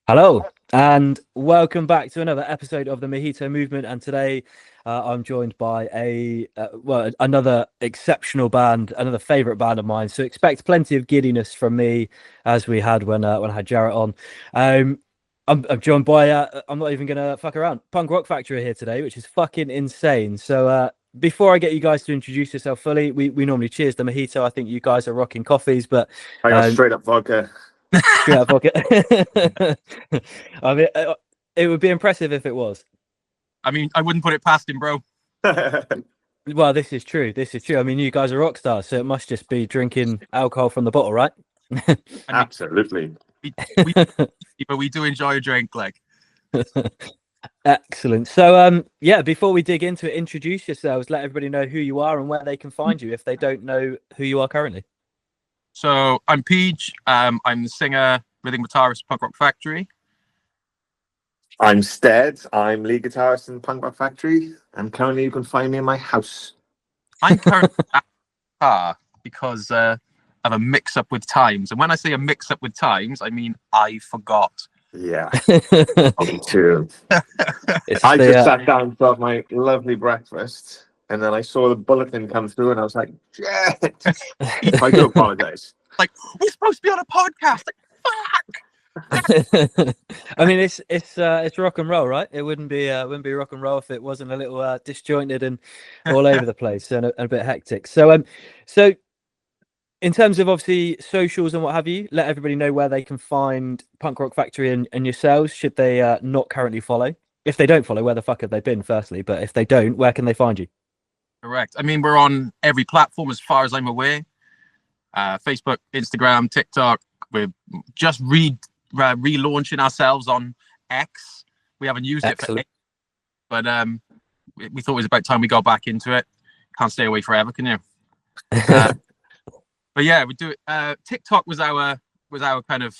Hello, and welcome back to another episode of the Mojito Movement. And today, I'm joined by another exceptional band, another favorite band of mine. So expect plenty of giddiness from me, as we had when I had Jarrett on. I'm joined by I'm not even gonna fuck around. Punk Rock Factory are here today, which is fucking insane. So before I get you guys to introduce yourself fully, we normally cheers the Mojito. I think you guys are rocking coffees, but I got straight up vodka. straight out of pocket. I mean, it would be impressive if it was. I mean, I wouldn't put it past him, bro. Well, this is true. This is true. I mean, you guys are rock stars, so it must just be drinking alcohol from the bottle, right? Absolutely. We do enjoy a drink, like. Excellent. So, yeah, before we dig into it, introduce yourselves. Let everybody know who you are and where they can find you if they don't know who you are currently. So I'm Peej. I'm the singer, rhythm guitarist, Punk Rock Factory. I'm Stead. I'm lead guitarist in Punk Rock Factory, and currently you can find me in my house. I'm currently at the car because of a mix-up with times. And when I say a mix-up with times, I mean I forgot. Yeah, me too. I just sat down to have my lovely breakfast, and then I saw the bulletin come through, and I was like, "Shit!" I do apologize. Like, we're supposed to be on a podcast. Like, fuck. I mean, it's rock and roll, right? It wouldn't be rock and roll if it wasn't a little disjointed and all over the place and a bit hectic. So in terms of obviously socials and what have you, let everybody know where they can find Punk Rock Factory and yourselves, should they not currently follow. If they don't follow, where the fuck have they been, firstly? But if they don't, where can they find you? Correct. I mean, we're on every platform as far as I'm aware. Facebook, Instagram, TikTok. We're just relaunching ourselves on X. We haven't used Excellent. it for but we thought it was about time we got back into it. Can't stay away forever, can you? But yeah, we do it. TikTok was our kind of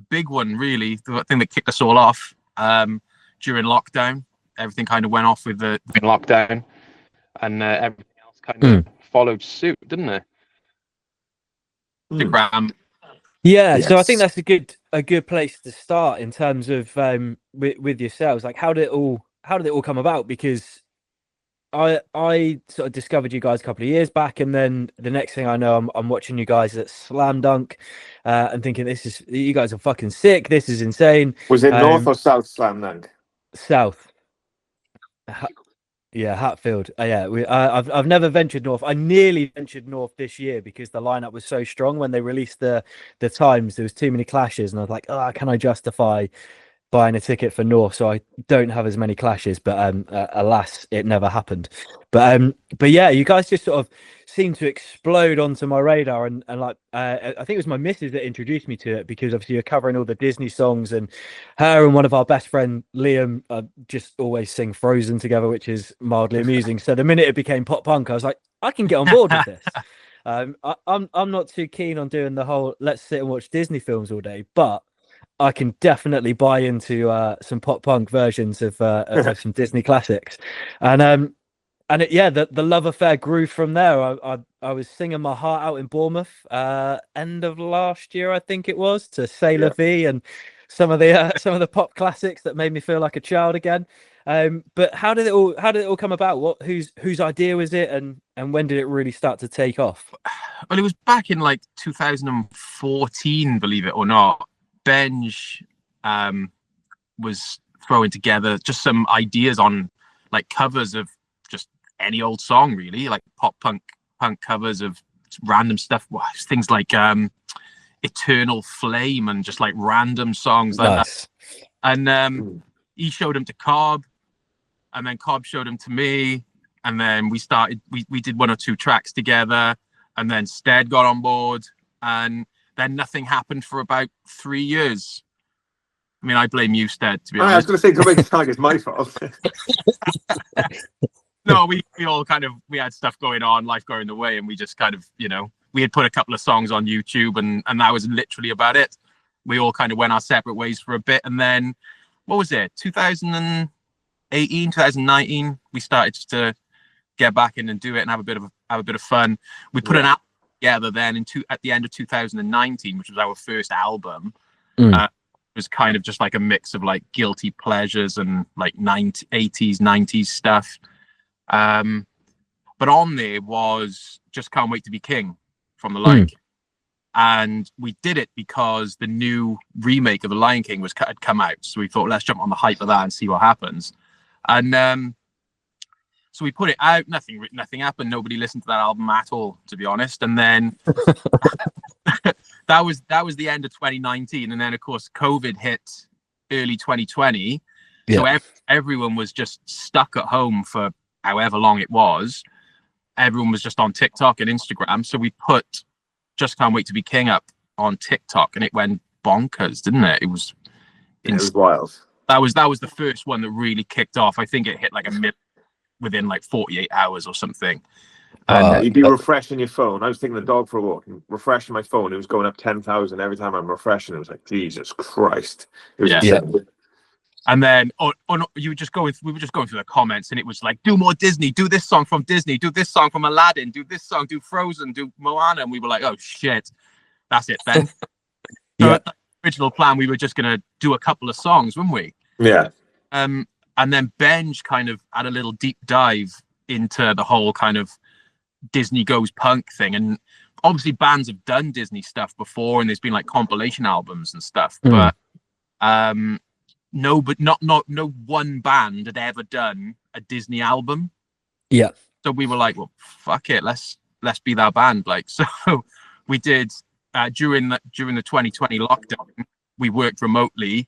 big one, really, the thing that kicked us all off during lockdown. Everything kind of went off with the lockdown, and everything else kind of followed suit, didn't it? Instagram. Yeah, Yes. so I think that's a good place to start in terms of with yourselves. Like, how did it all come about? Because I sort of discovered you guys a couple of years back, and then the next thing I know, I'm watching you guys at Slam Dunk, and thinking, you guys are fucking sick. This is insane. Was it North or South Slam Dunk? South. Yeah, Hatfield. Yeah, I've never ventured north. I nearly ventured north this year because the lineup was so strong when they released the times. There was too many clashes, and I was like, oh, can I justify buying a ticket for north so I don't have as many clashes? But alas, it never happened. But yeah, you guys just sort of seemed to explode onto my radar, and like I think it was my missus that introduced me to it, because obviously you're covering all the Disney songs, and her and one of our best friend Liam just always sing Frozen together, which is mildly amusing. So the minute it became pop punk, I was like, I can get on board with this. I'm not too keen on doing the whole let's sit and watch Disney films all day, but I can definitely buy into some pop punk versions of some Disney classics, and the love affair grew from there. I was singing my heart out in Bournemouth end of last year, I think it was, to Sailor V and some of the pop classics that made me feel like a child again. But how did it all come about? Whose idea was it, and when did it really start to take off? Well, it was back in like 2014, believe it or not. Benj was throwing together just some ideas on like covers of just any old song, really, like pop punk covers of random stuff, things like Eternal Flame and just like random songs like that. And he showed them to Cobb, and then Cobb showed them to me, and then we did one or two tracks together, and then Stead got on board, and then nothing happened for about 3 years. I mean, I blame you, Stead, to be honest. I was going to say, to make it sound like it's my fault. No, we all kind of, we had stuff going on, life going the way, and we just kind of, we had put a couple of songs on YouTube, and that was literally about it. We all kind of went our separate ways for a bit, and then, what was it, 2018, 2019, we started to get back in and do it and have a bit of fun. We put an album together then at the end of 2019, which was our first album. was kind of just like a mix of like guilty pleasures and like 80s, 90s stuff. But on there was Just Can't Wait to Be King from The Lion King. And we did it because the new remake of The Lion King had come out. So we thought, let's jump on the hype of that and see what happens. And so we put it out. Nothing happened. Nobody listened to that album at all, to be honest. And then that was the end of 2019. And then, of course, COVID hit early 2020. Yeah. So everyone was just stuck at home for however long it was. Everyone was just on TikTok and Instagram. So we put Just Can't Wait to Be King up on TikTok, and it went bonkers, didn't it? It was wild. That was the first one that really kicked off. I think it hit like within like 48 hours or something. And you'd be refreshing your phone. I was taking the dog for a walk and refreshing my phone. It was going up 10,000 every time I'm refreshing. It was like, Jesus Christ. It was insane. And then we were just going through the comments, and it was like, do more Disney, do this song from Disney, do this song from Aladdin, do this song, do Frozen, do Moana. And we were like, oh shit, that's it then. So at the original plan, we were just going to do a couple of songs, weren't we? Yeah. And then Benj kind of had a little deep dive into the whole kind of Disney goes punk thing. And obviously bands have done Disney stuff before, and there's been like compilation albums and stuff, but no one band had ever done a Disney album. Yeah. So we were like, well, fuck it, let's be that band. Like, so we did during the 2020 lockdown, we worked remotely,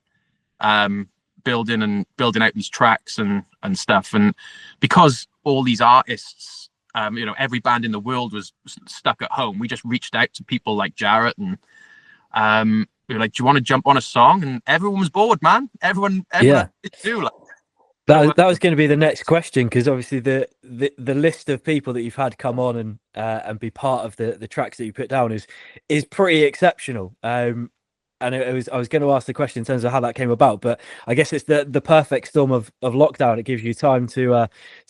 building out these tracks and stuff. And because all these artists, every band in the world was stuck at home, we just reached out to people like Jarrett, and we were like, do you want to jump on a song? And everyone was bored, man. Everyone did do like that was going to be the next question, because obviously the list of people that you've had come on and be part of the tracks that you put down is pretty exceptional. And I was going to ask the question in terms of how that came about, but I guess it's the perfect storm of lockdown. It gives you time to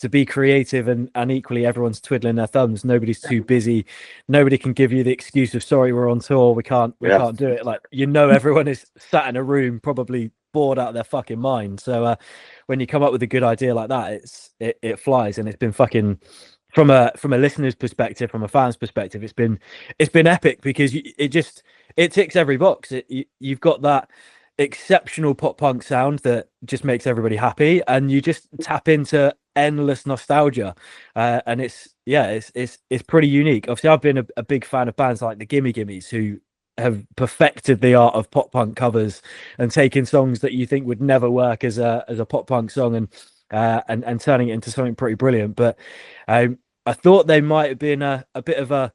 be creative, and equally everyone's twiddling their thumbs. Nobody's too busy. Nobody can give you the excuse of, sorry, we're on tour, we can't do it. Like, everyone is sat in a room probably bored out of their fucking mind. So when you come up with a good idea like that, it flies. And it's been fucking, from a listener's perspective, from a fan's perspective, it's been epic, because it ticks every box. You've got that exceptional pop punk sound that just makes everybody happy, and you just tap into endless nostalgia, and it's pretty unique. Obviously, I've been a big fan of bands like the Gimme Gimmes, who have perfected the art of pop punk covers and taking songs that you think would never work as a pop punk song and turning it into something pretty brilliant. But I thought they might have been a bit of a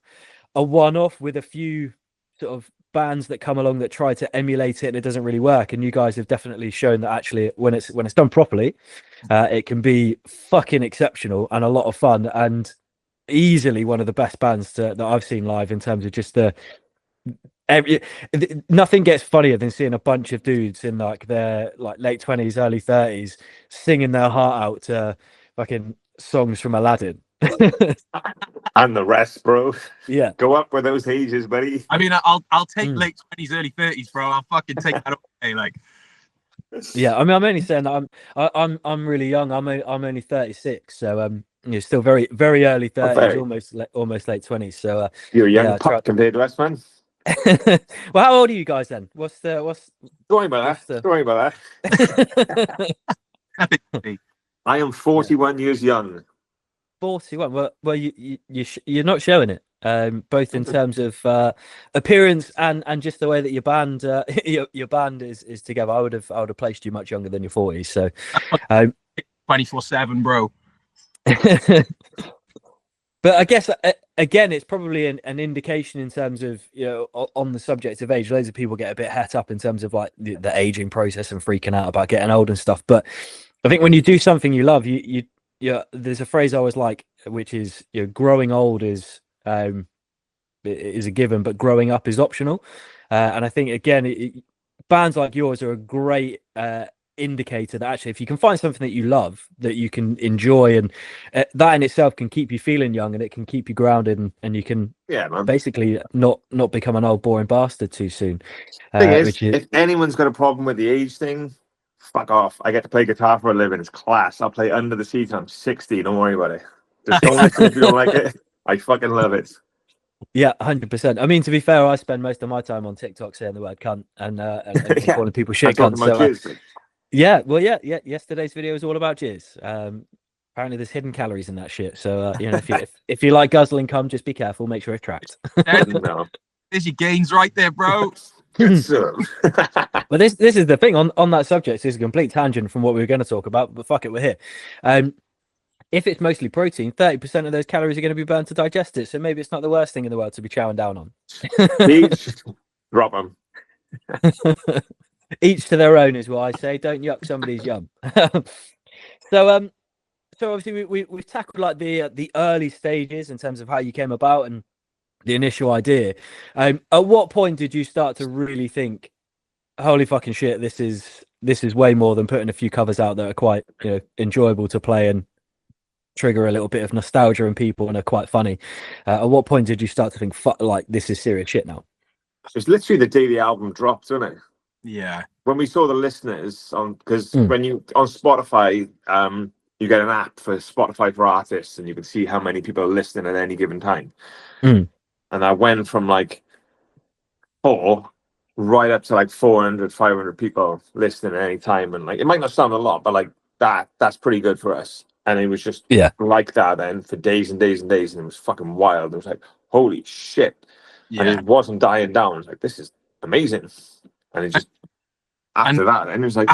one-off, with a few sort of bands that come along that try to emulate it and it doesn't really work. And you guys have definitely shown that actually when it's done properly, it can be fucking exceptional and a lot of fun, and easily one of the best bands that I've seen live, in terms of just nothing gets funnier than seeing a bunch of dudes in like their like late 20s, early 30s singing their heart out to fucking songs from Aladdin. And the rest, bro. Yeah, go up with those ages, buddy. I mean, I'll take late 20s, early 30s, bro. I'll fucking take that away. Like, yeah. I mean, I'm only saying that I'm really young. I'm only 36, so you're still very, very early 30s, almost late 20s. So you're a young pup compared to us, man. Well, how old are you guys then? What's Don't worry about that. I am 41 years young. 41. Well, you're not showing it, both in terms of appearance and just the way that your band your band is together. I would have placed you much younger than your 40s. So 24/7, bro. But I guess again, it's probably an indication in terms of, on the subject of age. Loads of people get a bit het up in terms of like the aging process and freaking out about getting old and stuff. But I think when you do something you love, you there's a phrase I always like, which is, growing old is a given, but growing up is optional. And I think again, bands like yours are a great indicator that actually if you can find something that you love that you can enjoy, and that in itself can keep you feeling young, and it can keep you grounded, and you can basically not become an old boring bastard too soon. Thing is, if anyone's got a problem with the age thing, fuck off. I get to play guitar for a living. It's class. I'll play Under the Sea till I'm 60. Don't worry about it. Just don't listen if you don't like it. I fucking love it. Yeah, 100%. I mean, to be fair, I spend most of my time on TikTok saying the word cunt and calling people shit cunts. So, yesterday's video was all about jizz. Apparently there's hidden calories in that shit. So, if you like guzzling cum, just be careful. Make sure it tracks. No. There's your gains right there, bro. But this is the thing on that subject. This is a complete tangent from what we were going to talk about, but fuck it, we're here. If it's mostly protein, 30% of those calories are going to be burned to digest it. So maybe it's not the worst thing in the world to be chowing down on. Drop them. Each to their own is what I say. Don't yuck somebody's yum. So obviously we've tackled like the early stages in terms of how you came about and the initial idea. At what point did you start to really think, holy fucking shit, this is way more than putting a few covers out that are quite enjoyable to play and trigger a little bit of nostalgia in people and are quite funny? At what point did you start to think, fuck, like this is serious shit now? It was literally the day the album dropped, wasn't it? Yeah. When we saw the listeners on, because when you on Spotify, you get an app for Spotify for artists, and you can see how many people are listening at any given time. And I went from like 4 right up to like 400, 500 people listening at any time, and like it might not sound a lot, but like that's pretty good for us. And it was just like that then for days and days and days, and it was fucking wild. It was like, holy shit. And it wasn't dying down. It was like, this is amazing. And it just after that, and it was like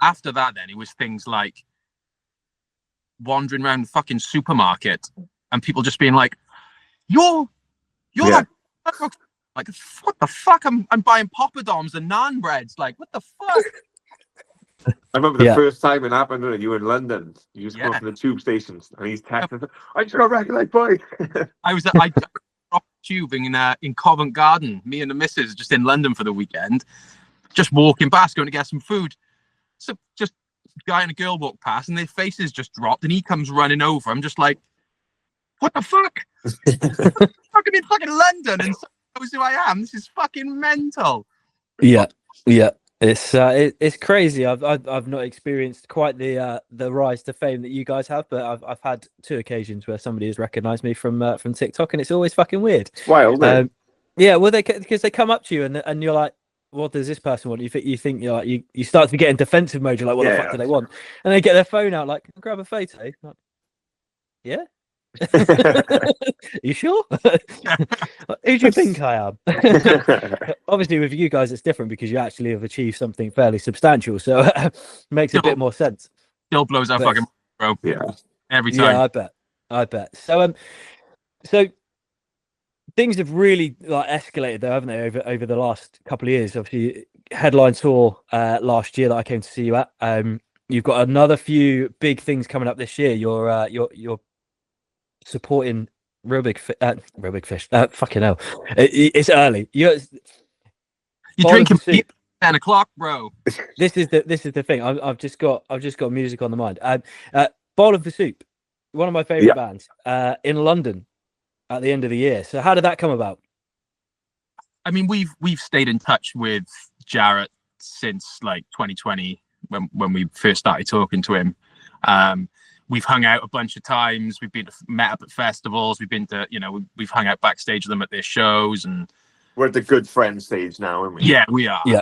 after that then it was things like wandering around the fucking supermarket and people just being like, you're like what the fuck? I'm buying poppadoms and naan breads. Like, what the fuck? I remember the first time it happened, you were in London. You just go from the tube stations, and he's texting, I just got a regulate boy. I dropped tube in Covent Garden. Me and the missus just in London for the weekend, just walking past, going to get some food. So just a guy and a girl walk past, and their faces just dropped, and he comes running over. I'm just like, what the fuck? I'm in fucking London, and someone knows who I am. This is fucking mental. Yeah. It's crazy. I've not experienced quite the rise to fame that you guys have, but I've had 2 occasions where somebody has recognised me from TikTok, and it's always fucking weird. Wild, yeah. Well, because they come up to you and you're like, what does this person want? You think you're like you start to get in defensive mode. You're like, what the fuck do they want? And they get their phone out, like, grab a photo. Like, yeah. You sure? Who do you think I am? Obviously with you guys it's different because you actually have achieved something fairly substantial, so makes a bit more sense. Still blows our fucking bro. Every time. Yeah, I bet. So things have really like escalated though, haven't they, over the last couple of years? Obviously headline tour last year that I came to see you at. You've got another few big things coming up this year. You're supporting Real Big Fish. Fucking hell, it's early. You're drinking 10 o'clock, bro. This is the thing. I've just got music on the mind. Bowl of the Soup, one of my favorite bands, in London at the end of the year. So how did that come about? I mean, we've stayed in touch with Jarrett since like 2020 when we first started talking to him. We've hung out a bunch of times. We've met up at festivals. We've been to, we've hung out backstage with them at their shows, and we're at the good friend stage now, aren't we? Yeah, we are. Yeah.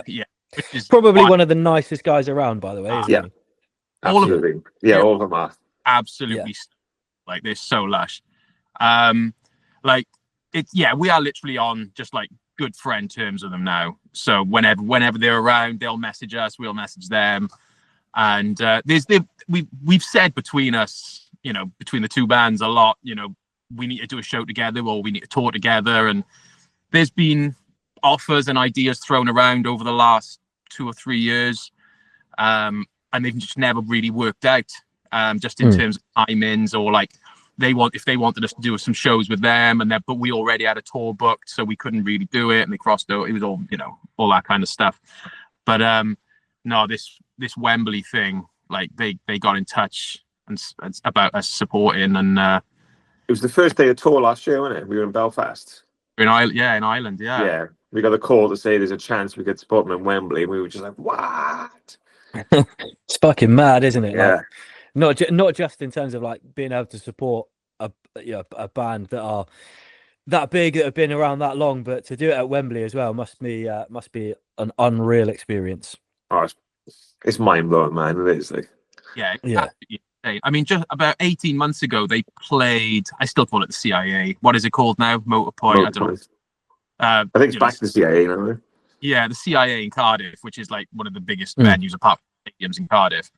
Which is probably one of the nicest guys around, by the way. Isn't he? Absolutely. All of them are. Absolutely. Like, they're so lush. We are literally on just like good friend terms with them now. So whenever they're around, they'll message us, we'll message them. And we've said between us, between the 2 bands a lot, we need to do a show together or we need to tour together. And there's been offers and ideas thrown around over the last 2 or 3 years. And they've just never really worked out, just in terms of timings, or like if they wanted us to do some shows with them, but we already had a tour booked, so we couldn't really do it. And they crossed out. It was all, all that kind of stuff. But no, this Wembley thing, like they got in touch and about us supporting, and it was the first day of tour last year, wasn't it? We were in Belfast. in Ireland, Yeah, we got a call to say there's a chance we could support them in Wembley, and we were just like, what? It's fucking mad, isn't it? Yeah. Like, not just in terms of like being able to support a band that are that big, that have been around that long, but to do it at Wembley as well must be an unreal experience. Oh, it's mind blowing, man. It is like, yeah. I mean, just about 18 months ago, they played. I still call it the CIA. What is it called now? Motorpoint. I don't know. I think it's back to the CIA now. Yeah, the CIA in Cardiff, which is like one of the biggest venues apart from stadiums in Cardiff.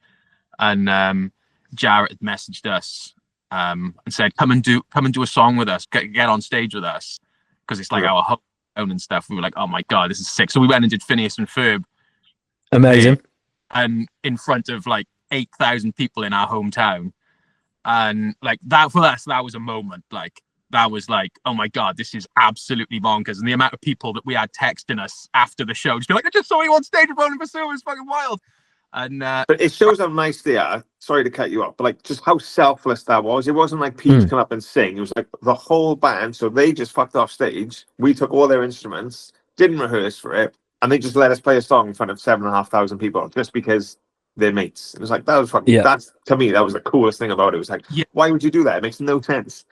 And Jarrett had messaged us and said, "Come and do a song with us. Get on stage with us," because it's like our home and stuff. We were like, "Oh my god, this is sick!" So we went and did Phineas and Ferb. Amazing. And in front of like 8,000 people in our hometown, and like that for us, that was a moment. Like that was like, oh my god, this is absolutely bonkers. And the amount of people that we had texting us after the show, just be like, I just saw you on stage with Rolling Pursuit, it was fucking wild. And but it shows how nice they are. Sorry to cut you off, but like just how selfless that was. It wasn't like Peej come up and sing. It was like the whole band. So they just fucked off stage. We took all their instruments, didn't rehearse for it, and they just let us play a song in front of 7,500 people just because they're mates. It was like, that was fucking, that's, to me, that was the coolest thing about it. It was like, why would you do that? It makes no sense.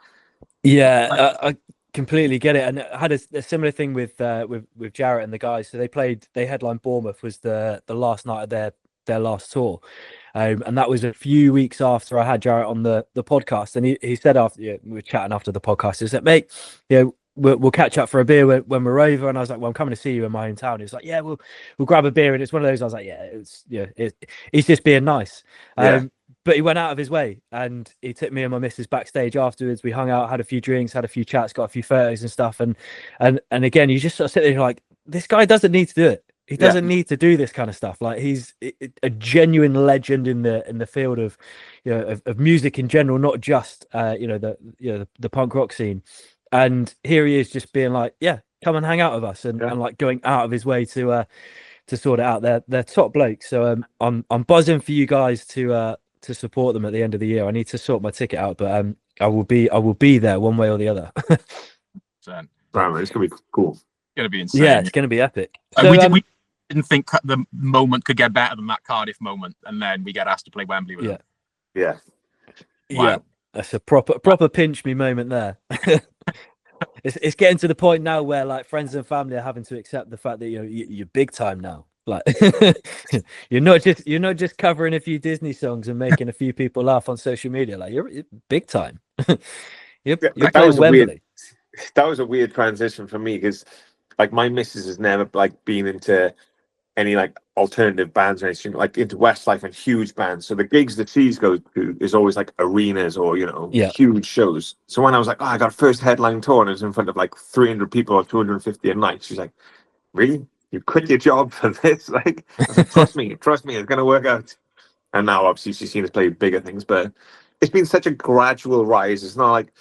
Yeah, I completely get it. And I had a similar thing with Jarrett and the guys. So they headlined Bournemouth, was the last night of their last tour. And that was a few weeks after I had Jarrett on the podcast. And he said after, we were chatting after the podcast, he said, mate, we'll catch up for a beer when we're over. And I was like, well, I'm coming to see you in my hometown. He was like, yeah, we'll grab a beer. And it's one of those, I was like, he's just being nice. But he went out of his way and he took me and my missus backstage afterwards. We hung out, had a few drinks, had a few chats, got a few photos and stuff. And again, you just sort of sit there like, this guy doesn't need to do it. He doesn't need to do this kind of stuff. Like, he's a genuine legend in the field of, of music in general, not just the punk rock scene. And here he is just being like, yeah, come and hang out with us, and like going out of his way to sort it out. They're top blokes. So I'm buzzing for you guys to support them at the end of the year. I need to sort my ticket out, but I will be there one way or the other. It's gonna be cool. It's gonna be insane. Yeah, it's gonna be epic. So, we didn't think the moment could get better than that Cardiff moment, and then we get asked to play Wembley with them. Yeah. Wow. Yeah, that's a proper pinch me moment there. It's getting to the point now where like friends and family are having to accept the fact that you're big time now. Like you're not just covering a few Disney songs and making a few people laugh on social media. Like you're big time. you're playing Wembley. That was a weird transition for me because like my missus has never like been into any like alternative bands or anything, like into Westlife and huge bands. So the gigs that she's goes to is always like arenas or huge shows. So when I was like, I got a first headline tour and it was in front of like 300 people or 250 a night, she's like, really? You quit your job for this? Like, I was like, trust me, it's gonna work out. And now obviously she's seen us play bigger things, but it's been such a gradual rise. It's not like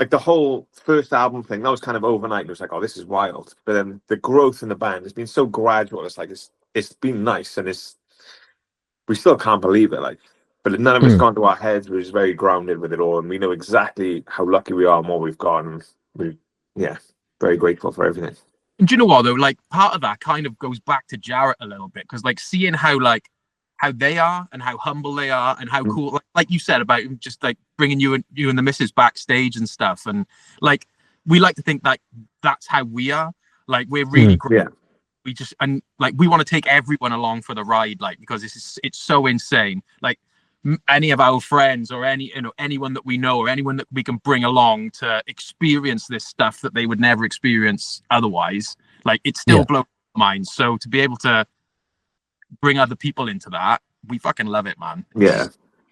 the whole first album thing, that was kind of overnight. It was like, oh, this is wild. But then the growth in the band has been so gradual. It's like it's been nice, and we still can't believe it. Like, but none of it's gone to our heads. We're just very grounded with it all, and we know exactly how lucky we are and what we've got. And we're very grateful for everything. And do you know what though? Like, part of that kind of goes back to Jarrett a little bit, because like seeing how they are and how humble they are and how cool, like you said about just like bringing you and the missus backstage and stuff, and like we like to think that that's how we are. Like, we're really great. We just, and like we want to take everyone along for the ride, like, because it's so insane. Like any of our friends or anyone that we know or anyone that we can bring along to experience this stuff that they would never experience otherwise, like it still blows my mind. So to be able to bring other people into that, we fucking love it, man.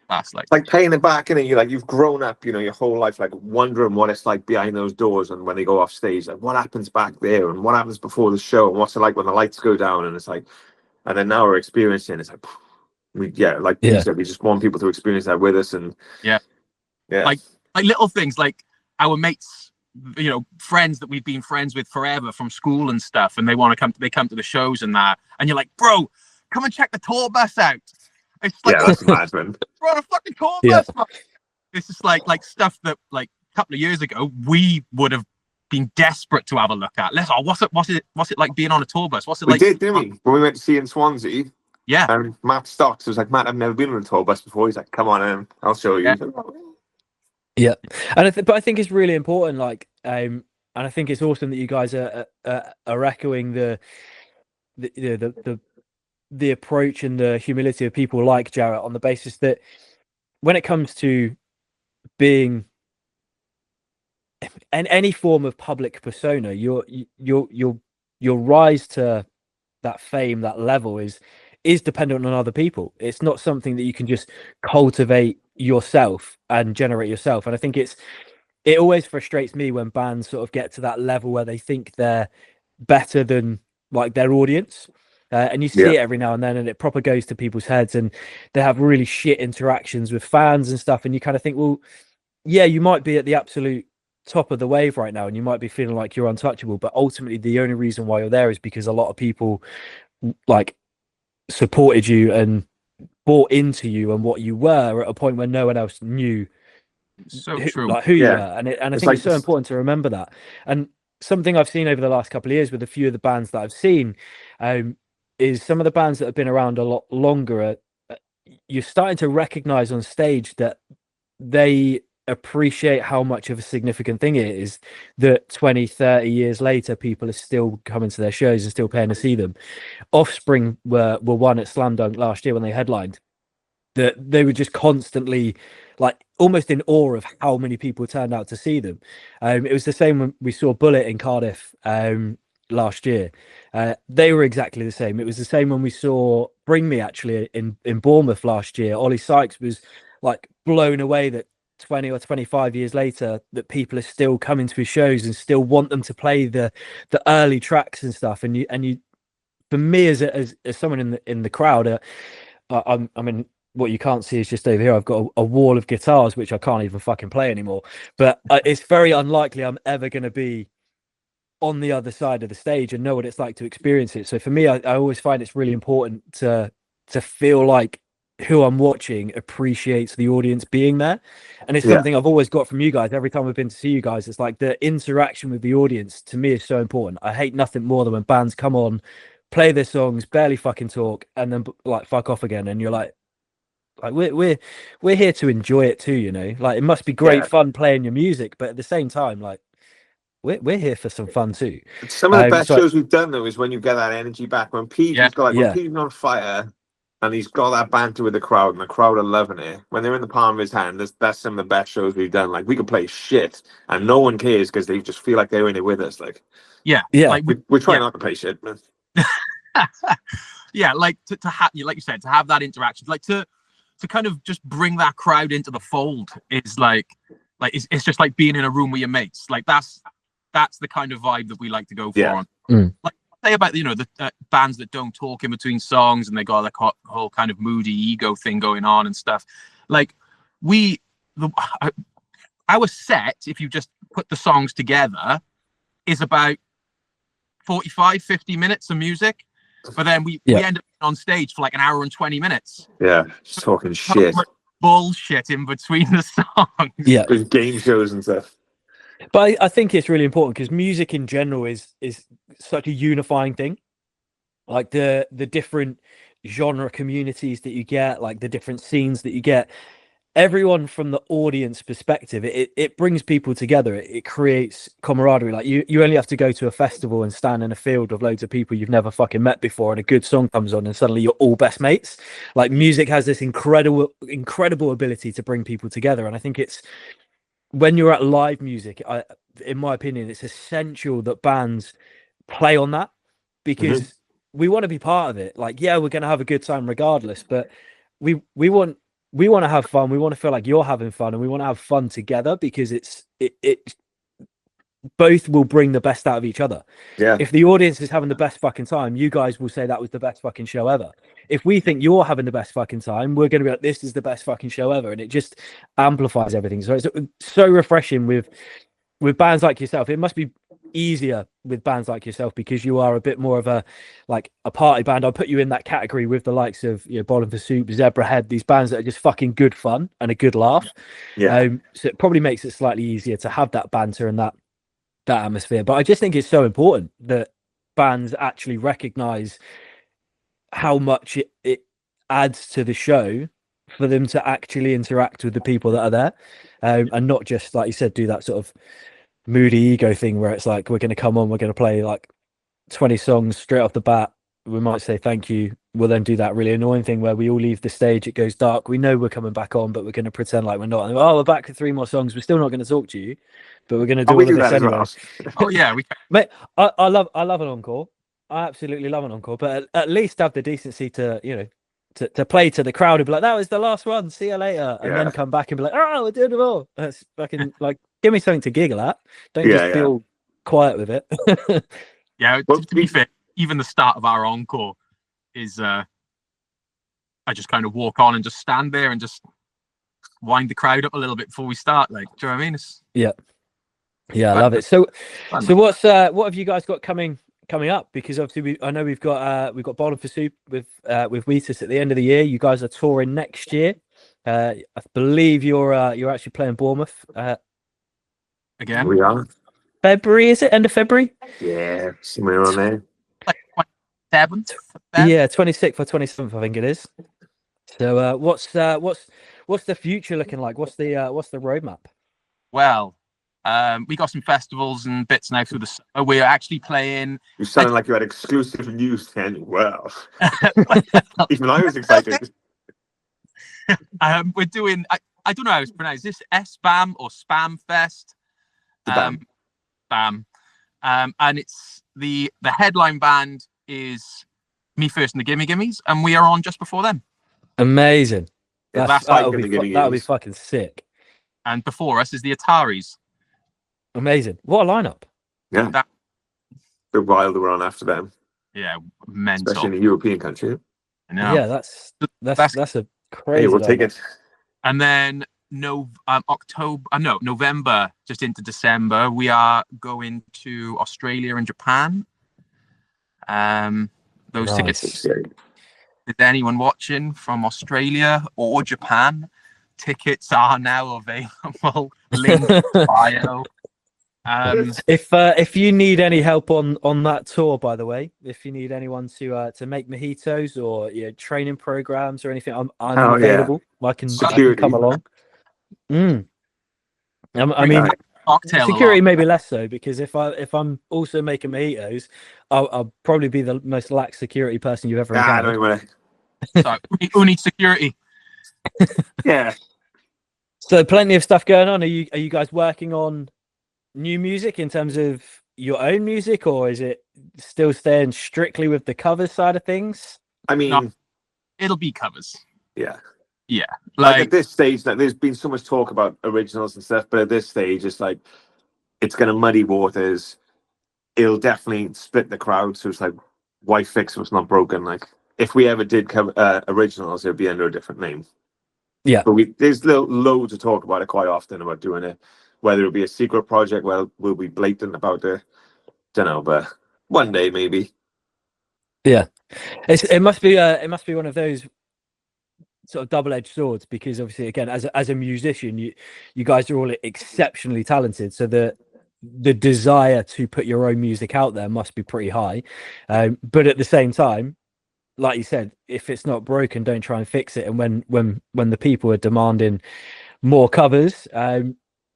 That's like paying it back, and you've grown up, your whole life, like wondering what it's like behind those doors, and when they go off stage, like what happens back there, and what happens before the show, and what's it like when the lights go down, and it's like, and then now we're experiencing, it's like, you said, we just want people to experience that with us, and like little things, like our mates, friends that we've been friends with forever from school and stuff, and they want to come to the shows and that, and you're like, bro, come and check the tour bus out. It's like, yeah, that's mad, man. we're on a fucking tour bus, man. It's just like stuff that like a couple of years ago we would have been desperate to have a look at. What's it like being on a tour bus? What's it like? We did, didn't we? When we went to see in Swansea. Yeah. And Matt Stocks was like, Matt, I've never been on a tour bus before. He's like, come on in, I'll show you. Yeah, and but I think it's really important. Like, and I think it's awesome that you guys are echoing the approach and the humility of people like Jarrett, on the basis that when it comes to being any form of public persona, your rise to that fame, that level is dependent on other people. It's not something that you can just cultivate yourself and generate yourself. And I think it always frustrates me when bands sort of get to that level where they think they're better than like their audience. And you see it every now and then, and it proper goes to people's heads, and they have really shit interactions with fans and stuff. And you kind of think, well, yeah, you might be at the absolute top of the wave right now, and you might be feeling like you're untouchable, but ultimately the only reason why you're there is because a lot of people like supported you and bought into you and what you were at a point where no one else knew true. Like who you were. And I think it's so important to remember that. And something I've seen over the last couple of years with a few of the bands that I've seen, is some of the bands that have been around a lot longer, you're starting to recognize on stage that they appreciate how much of a significant thing it is that 20-30 years later people are still coming to their shows and still paying to see them. Offspring were one at Slam Dunk last year when they headlined, that they were just constantly like almost in awe of how many people turned out to see them. It was the same when we saw Bullet in Cardiff last year. They were exactly the same. It was the same when we saw Bring Me actually in Bournemouth last year. Ollie Sykes was like blown away that 20 or 25 years later that people are still coming to his shows and still want them to play the early tracks and stuff. And you for me as someone in the crowd, I mean, what you can't see is just over here I've got a wall of guitars which I can't even fucking play anymore, but it's very unlikely I'm ever going to be on the other side of the stage and know what it's like to experience it. So for me, I always find it's really important to feel like who I'm watching appreciates the audience being there. And it's something I've always got from you guys. Every time I've been to see you guys, it's like the interaction with the audience to me is so important. I hate nothing more than when bands come on, play their songs, barely fucking talk, and then like fuck off again. And you're like we're here to enjoy it too, you know. Like it must be great fun playing your music, but at the same time, like we're here for some fun too. Some of the best shows we've done though is when you get that energy back. When Peej has got when Peej's on fire and he's got that banter with the crowd and the crowd are loving it. When they're in the palm of his hand, that's some of the best shows we've done. Like we can play shit and no one cares because they just feel like they're in it with us. Like like we're trying not to play shit, man. Like to have, like you said, to have that interaction, like to kind of just bring that crowd into the fold is like it's just like being in a room with your mates. Like that's the kind of vibe that we like to go for. Like say about the bands that don't talk in between songs and they got like whole kind of moody ego thing going on and stuff. Like our set, if you just put the songs together, is about 45-50 minutes of music, but then we end up on stage for like an hour and 20 minutes. Just talking shit, bullshit in between the songs. There's game shows and stuff. But I think it's really important because music in general is such a unifying thing. Like the different genre communities that you get, like the different scenes that you get, everyone from the audience perspective, it brings people together. It creates camaraderie. Like you only have to go to a festival and stand in a field of loads of people you've never fucking met before, and a good song comes on and suddenly you're all best mates. Like music has this incredible ability to bring people together. And I think it's when you're at live music, in my opinion, it's essential that bands play on that because we want to be part of it. Like, we're going to have a good time regardless, but we want to have fun. We want to feel like you're having fun, and we want to have fun together because it both will bring the best out of each other. If the audience is having the best fucking time, you guys will say that was the best fucking show ever. If we think you're having the best fucking time, we're going to be like, this is the best fucking show ever. And it just amplifies everything. So it's so refreshing with bands like yourself. It must be easier with bands like yourself because you are a bit more of a party band. I'll put you in that category with the likes of Bottom for Soup, Zebrahead, these bands that are just fucking good fun and a good laugh. So it probably makes it slightly easier to have that banter and that atmosphere. But I just think it's so important that bands actually recognize how much it adds to the show for them to actually interact with the people that are there, and not just, like you said, do that sort of moody ego thing where it's like, we're going to come on, we're going to play like 20 songs straight off the bat, we might say thank you, we'll then do that really annoying thing where we all leave the stage, it goes dark, we know we're coming back on, but we're going to pretend like we're not, and we're back for 3 more songs, we're still not going to talk to you, but we're going to do all of this anyway. Well. Oh yeah, mate, I love an encore. I absolutely love an encore, but at least have the decency to to play to the crowd and be like, that was the last one, see you later, and then come back and be like, oh, we're doing it all. That's fucking like, give me something to giggle at. Don't just be all quiet with it. To be fair, even the start of our encore is I just kind of walk on and just stand there and just wind the crowd up a little bit before we start. Like, do you know what I mean? I love it. So what have you guys got coming up? Because obviously I know we've got Bottom for Soup with Wheatus at the end of the year. You guys are touring next year. I believe you're actually playing Bournemouth again. We are. February, is it? End of February? Yeah, somewhere on there. Like 27th. Yeah, 26th or 27th, I think it is. So what's the future looking like? What's the roadmap? Well, we got some festivals and bits now through the summer. We're actually playing. You sounded like you had exclusive news, Ken. Well, even I was excited. We're doing. I don't know how it's pronounced. Is this SBAM or Spam Fest? BAM. BAM. And it's the headline band is Me First and the Gimme Gimmes, and we are on just before them. Amazing. That'll be fucking sick. And before us is the Ataris. Amazing. What a lineup. Yeah. The wild we're on after them. Yeah, mental. Especially in a European country. Yeah, that's a crazy. Hey, we'll take it. And then November, just into December, we are going to Australia and Japan. Those tickets. Is anyone watching from Australia or Japan? Tickets are now available. Link in bio. If you need any help on that tour, by the way, if you need anyone to make mojitos or training programs or anything, I'm available. I can come along. I mean, security maybe less so, because if I'm also making mojitos, I'll probably be the most lax security person you've ever encountered. So who needs security? Yeah. So plenty of stuff going on. Are you guys working on new music in terms of your own music, or is it still staying strictly with the covers side of things? I mean, it'll be covers. Yeah. Like at this stage, there's been so much talk about originals and stuff, but at this stage, it's like it's gonna muddy waters. It'll definitely split the crowd. So it's like, why fix what's not broken? Like, if we ever did cover originals, it would be under a different name. Yeah. But there's loads to talk about it quite often about doing it. Whether it be a secret project, we'll be blatant about it. Don't know, but one day maybe. Yeah, it must be one of those sort of double-edged swords, because obviously, again, as a musician, you guys are all exceptionally talented, so the desire to put your own music out there must be pretty high. But at the same time, like you said, if it's not broken, don't try and fix it. And when the people are demanding more covers,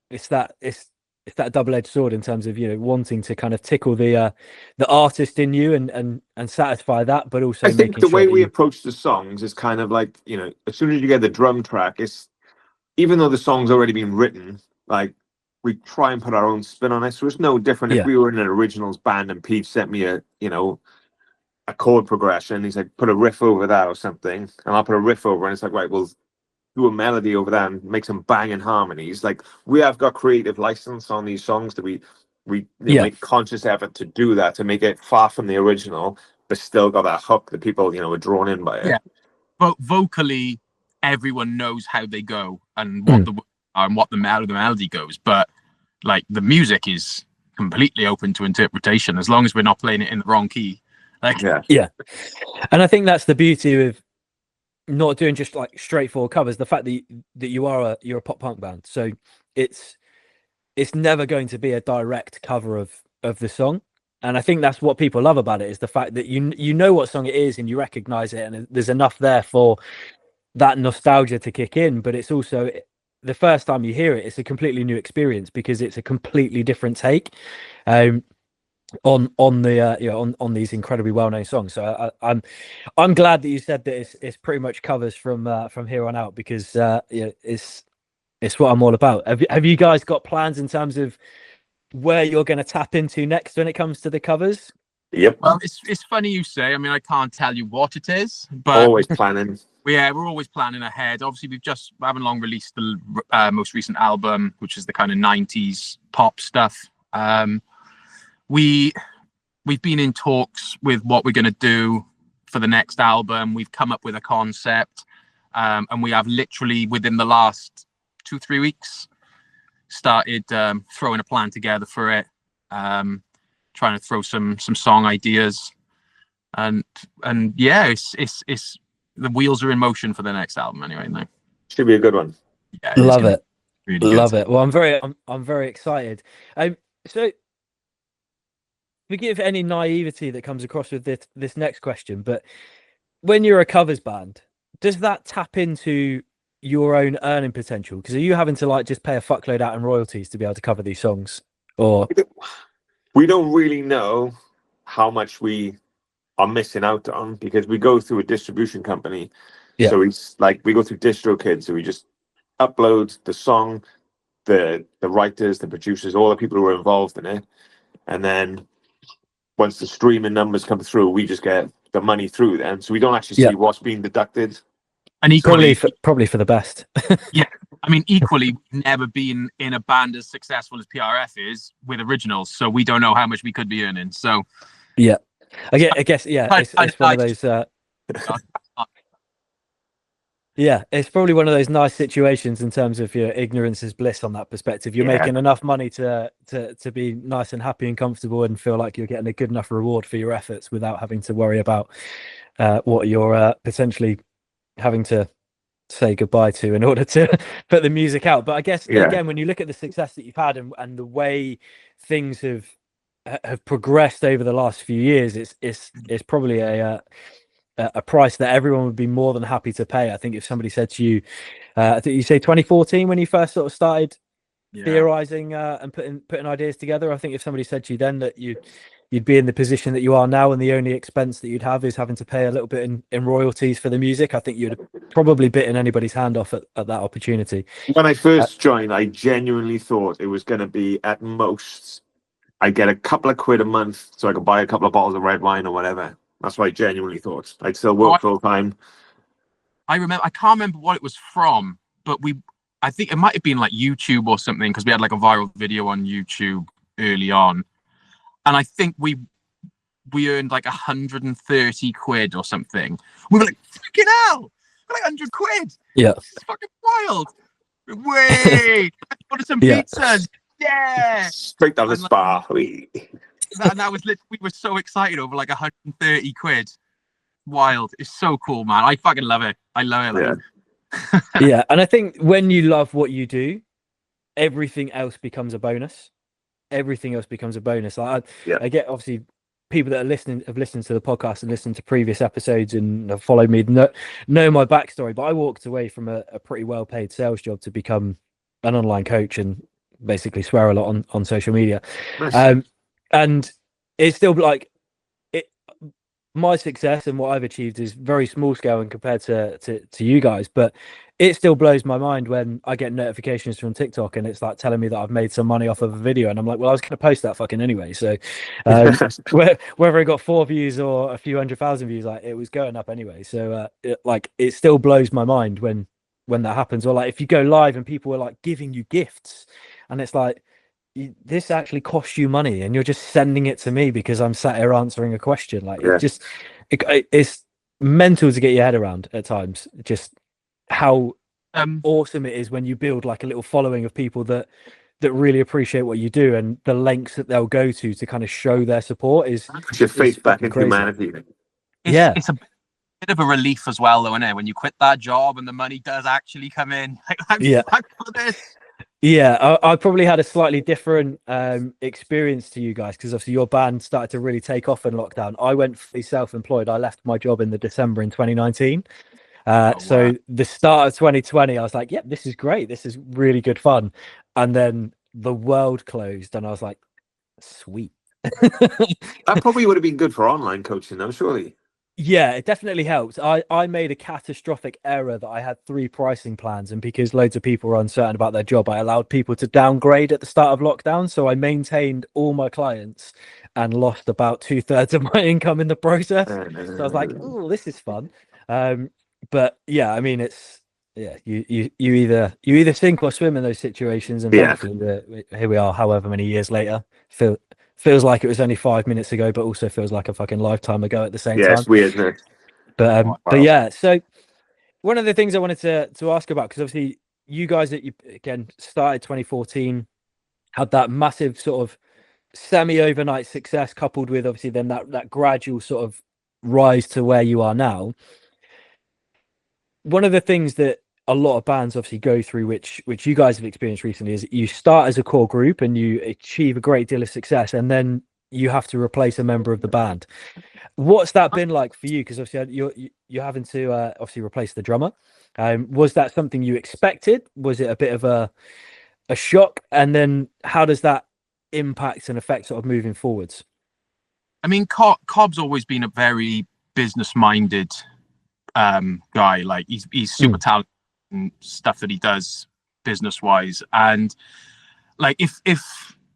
it's that double-edged sword in terms of wanting to kind of tickle the artist in you and satisfy that, but also I think the way we approach the songs is kind of like, as soon as you get the drum track, it's, even though the song's already been written, like, we try and put our own spin on it. So it's no different if we were in an originals band and Peej sent me a chord progression. He's like, put a riff over that or something, and I'll put a riff over, and it's like, right, we'll do a melody over that and make some banging harmonies. Like, we have got creative license on these songs that we make conscious effort to do that, to make it far from the original, but still got that hook that people are drawn in by it. Yeah, but vocally, everyone knows how they go and what the melody goes, but like the music is completely open to interpretation as long as we're not playing it in the wrong key. Like, yeah. And I think that's the beauty of not doing just like straightforward covers. The fact that you're a pop punk band, so it's never going to be a direct cover of the song. And I think that's what people love about it, is the fact that you know what song it is and you recognize it, and there's enough there for that nostalgia to kick in. But it's also, the first time you hear it, it's a completely new experience because it's a completely different take on the on these incredibly well-known songs. So I'm glad that you said that it's pretty much covers from here on out, because it's what I'm all about. Have you guys got plans in terms of where you're going to tap into next when it comes to the covers? Yep. Well, it's funny you say. I mean, I can't tell you what it is, but always planning. We're always planning ahead. Obviously, we haven't long released the most recent album, which is the kind of 90s pop stuff. We've been in talks with what we're going to do for the next album. We've come up with a concept, and we have literally within the last 2-3 weeks started throwing a plan together for it, trying to throw some song ideas, and yeah, it's the wheels are in motion for the next album anyway. No. Should be a good one. Yeah, Love it. Really Love good. it. Well, I'm very excited. So forgive any naivety that comes across with this next question, but when you're a covers band, does that tap into your own earning potential? Because are you having to like just pay a fuckload out in royalties to be able to cover these songs? Or we don't really know how much we are missing out on, because we go through a distribution company. Yeah. So it's like we go through DistroKid, so we just upload the song, the writers, the producers, all the people who are involved in it, and then once the streaming numbers come through, we just get the money through them. So we don't actually see what's being deducted. And equally, probably for the best. Yeah, I mean, equally, we've never been in a band as successful as PRF is with originals, so we don't know how much we could be earning. So yeah, I guess yeah, it's one of those. Yeah, it's probably one of those nice situations in terms of your ignorance is bliss on that perspective. You're making enough money to be nice and happy and comfortable and feel like you're getting a good enough reward for your efforts without having to worry about what you're potentially having to say goodbye to in order to put the music out. But I guess again, when you look at the success that you've had and the way things have progressed over the last few years, it's probably a price that everyone would be more than happy to pay. I think if somebody said to you, I think you say 2014 when you first sort of started theorizing and putting ideas together, I think if somebody said to you then that you'd be in the position that you are now and the only expense that you'd have is having to pay a little bit in royalties for the music, I think you'd have probably bitten anybody's hand off at that opportunity. When I first joined, I genuinely thought it was going to be at most I get a couple of quid a month so I could buy a couple of bottles of red wine or whatever. That's what I genuinely thought. I'd still work full time. I can't remember what it was from, but I think it might have been like YouTube or something, because we had like a viral video on YouTube early on. And I think we earned like 130 quid or something. We were like, freaking hell, like 100 quid. Yeah. It's fucking wild. Way. Ordered some pizzas. Yeah. Straight down the spa. That was literally, we were so excited over like 130 quid. Wild. It's so cool, man. I fucking love it. I love it. Yeah. And I think when you love what you do, everything else becomes a bonus. Everything else becomes a bonus. I get, obviously, people that have listened to the podcast and listened to previous episodes and have followed me know my backstory, but I walked away from a pretty well paid sales job to become an online coach and basically swear a lot on social media. Nice. And it's still like my success and what I've achieved is very small scale and compared to you guys, but it still blows my mind when I get notifications from TikTok and it's like telling me that I've made some money off of a video, and I'm like, well, I was going to post that fucking anyway. So whether it got 4 views or a few 100,000 views, like it was going up anyway. So it still blows my mind when that happens. Or like if you go live and people are like giving you gifts, and it's like, this actually costs you money and you're just sending it to me because I'm sat here answering a question. Like it's mental to get your head around at times, just how awesome it is when you build like a little following of people that that really appreciate what you do, and the lengths that they'll go to kind of show their support Put your faith back in humanity. It's a bit of a relief as well, though, isn't it? When you quit that job and the money does actually come in. Like, I'm stuck for this. Yeah, I probably had a slightly different experience to you guys, because obviously your band started to really take off in lockdown. I went fully self-employed. I left my job in the December in 2019. So the start of 2020, I was like, yep, this is great. This is really good fun. And then the world closed and I was like, sweet. That probably would have been good for online coaching, though, surely. Yeah, it definitely helped. I made a catastrophic error that I had 3 pricing plans, and because loads of people were uncertain about their job, I allowed people to downgrade at the start of lockdown. So I maintained all my clients and lost about 2/3 of my income in the process. So I was like, oh, this is fun. But yeah, I mean, it's you either sink or swim in those situations, and thankfully here we are, however many years later. Feels like it was only 5 minutes ago, but also feels like a fucking lifetime ago at the same time. Yeah, it's weird, isn't it? But yeah, so one of the things I wanted to ask about, because obviously you guys that you again started 2014, had that massive sort of semi-overnight success, coupled with obviously then that gradual sort of rise to where you are now. One of the things that a lot of bands obviously go through, which you guys have experienced recently, is you start as a core group and you achieve a great deal of success, and then you have to replace a member of the band. What's that been like for you? Because obviously you're having to obviously replace the drummer. Was that something you expected? Was it a bit of a shock? And then how does that impact and affect sort of moving forwards? I mean, Cobb's always been a very business-minded guy. Like he's super talented in stuff that he does business-wise, and like if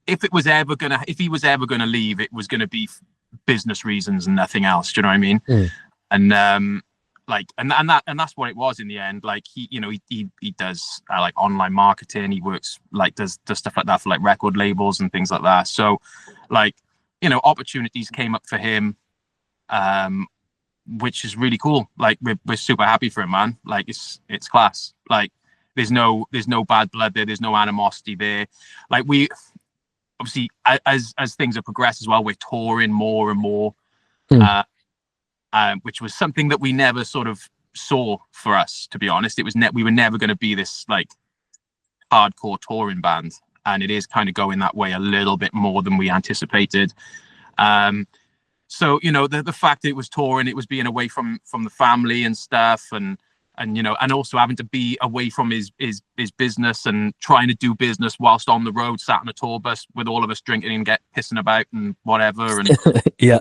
he was ever gonna leave, it was gonna be business reasons and nothing else. Do you know what I mean? And and that's what it was in the end. Like he does like online marketing. He works like does stuff like that for like record labels and things like that. So like, opportunities came up for him, which is really cool. Like we're super happy for him, man. Like it's class. Like there's no bad blood there. There's no animosity there. Like we obviously, as things have progressed as well, we're touring more and more, which was something that we never sort of saw for us, to be honest. It was we were never going to be this like hardcore touring band, and it is kind of going that way a little bit more than we anticipated. So the fact that it was touring, it was being away from the family and stuff, and also having to be away from his business and trying to do business whilst on the road, sat on a tour bus with all of us drinking and pissing about and whatever. And yeah,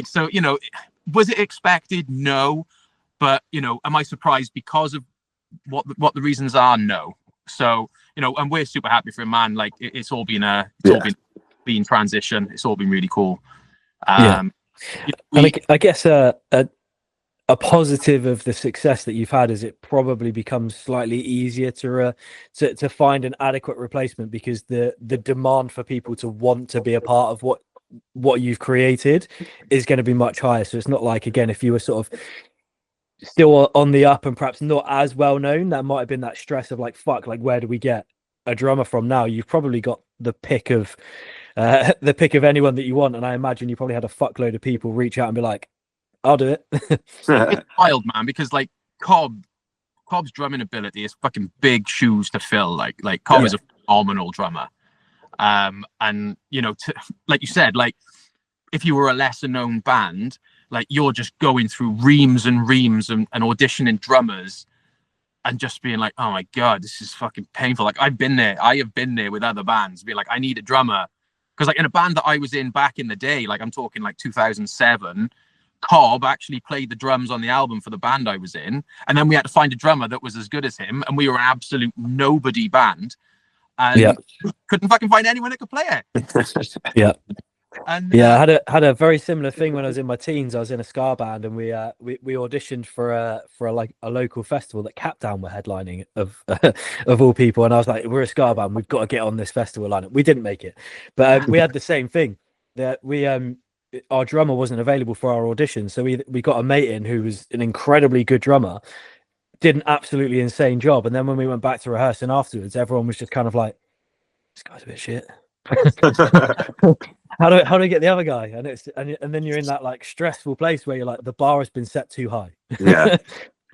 so was it expected? No, but am I surprised because of what the reasons are? No. So and we're super happy for him, man. Like it's all been all been transition. It's all been really cool. And I guess a positive of the success that you've had is it probably becomes slightly easier to find an adequate replacement, because the demand for people to want to be a part of what you've created is going to be much higher. So it's not like, again, if you were sort of still on the up and perhaps not as well known, that might have been that stress of like, fuck, like where do we get a drummer from now? You've probably got the pick of anyone that you want, and I imagine you probably had a fuckload of people reach out and be like, I'll do it. It's wild, man, because like Cobb's drumming ability is fucking big shoes to fill. Like Cobb is a phenomenal drummer. And like you said, like if you were a lesser known band, like you're just going through reams and reams and auditioning drummers and just being like, oh my God, this is fucking painful. Like I have been there with other bands, being like, I need a drummer. Because like in a band that I was in back in the day, like I'm talking like 2007, Cobb actually played the drums on the album for the band I was in. And then we had to find a drummer that was as good as him. And we were an absolute nobody band. And couldn't fucking find anyone that could play it. Yeah. And I had a very similar thing when I was in my teens. I was in a ska band, and we auditioned for a local festival that Capdown were headlining of all people. And I was like, we're a ska band, we've got to get on this festival lineup. We didn't make it, but we had the same thing, that our drummer wasn't available for our audition, so we got a mate in who was an incredibly good drummer, did an absolutely insane job. And then when we went back to rehearsing afterwards, everyone was just kind of like, this guy's a bit shit. How do I get the other guy? And then you're in that like stressful place where you're like, the bar has been set too high.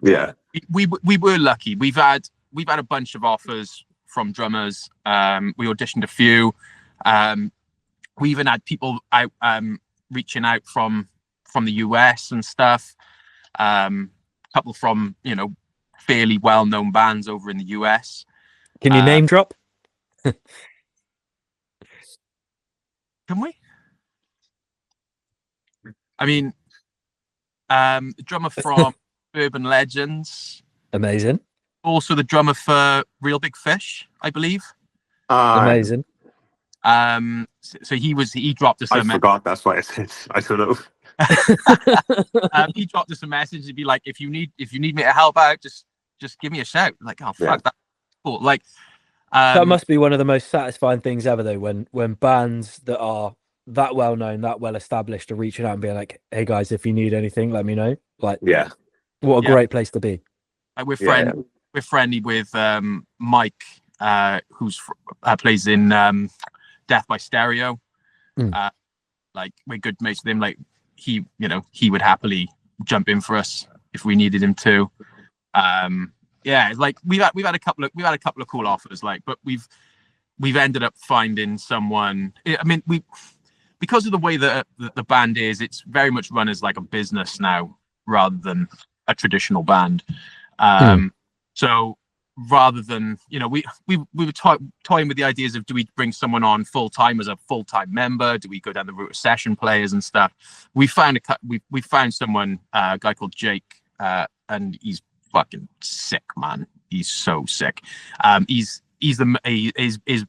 Yeah. We were lucky. We've had a bunch of offers from drummers. We auditioned a few. We even had people out reaching out from the US and stuff. A couple from fairly well-known bands over in the US. Can you name drop? Can we? I mean, the drummer from Urban Legends. Amazing. Also the drummer for Real Big Fish, I believe. Amazing. So he dropped us I forgot, that's why I said I don't know. He dropped us a message to be like, if you need me to help out, just give me a shout. Like, oh fuck, that's cool. Like that must be one of the most satisfying things ever, though, when bands that are that well known, that well established, are reaching out and being like, hey guys, if you need anything, let me know. Like, what a great place to be. Like, we're friendly with Mike, who's plays in Death by Stereo. Like, we're good mates with him. Like, he would happily jump in for us if we needed him to. Like we've had a couple of cool offers, like, but we've ended up finding someone. I mean, because of the way that the band is, it's very much run as like a business now rather than a traditional band. So rather than, we were toying with the ideas of, do we bring someone on full time as a full time member? Do we go down the route of session players and stuff? We found someone, a guy called Jake, and he's fucking sick, man. He's so sick. His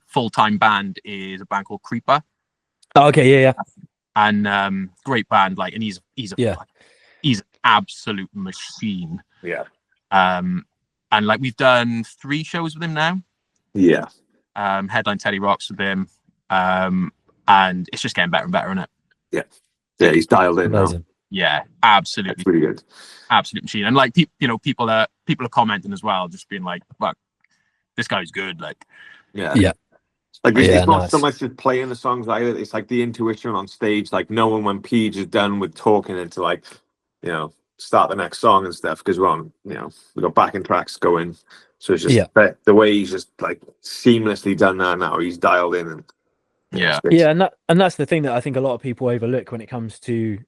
full time band is a band called Creeper. Oh, okay, yeah. And great band, like, and he's an absolute machine. Yeah. And like, we've done 3 shows with him now. Yeah. Headline Teddy Rocks with him. And it's just getting better and better, isn't it? Yeah. Yeah, he's dialed in now. Yeah, absolutely. That's really good. Absolute machine. And like, people are commenting as well, just being like, fuck, this guy's good. Like, yeah. Like, it's not so much just playing the songs either. It's like the intuition on stage, like knowing when Peej is done with talking and to, like, start the next song and stuff, because we're on, we've got backing tracks going. So it's just the way he's just like seamlessly done that now. He's dialed in and and that's the thing that I think a lot of people overlook when it comes to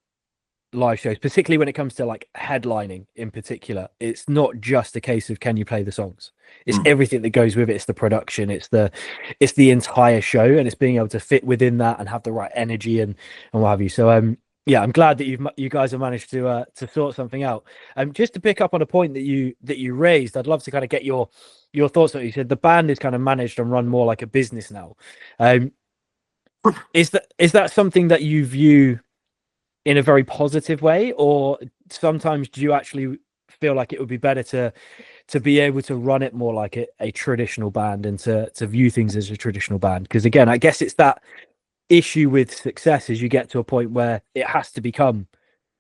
live shows, particularly when it comes to like headlining in particular. It's not just a case of, can you play the songs? It's everything that goes with it. It's the production, it's the entire show, and it's being able to fit within that and have the right energy and what have you. So I'm glad that you guys have managed to sort something out. Just to pick up on a point that you raised, I'd love to kind of get your thoughts on it. You said the band is kind of managed and run more like a business now. Is that something that you view in a very positive way, or sometimes do you actually feel like it would be better to be able to run it more like a traditional band and to view things as a traditional band? Because again, I guess it's that issue with success is you get to a point where it has to become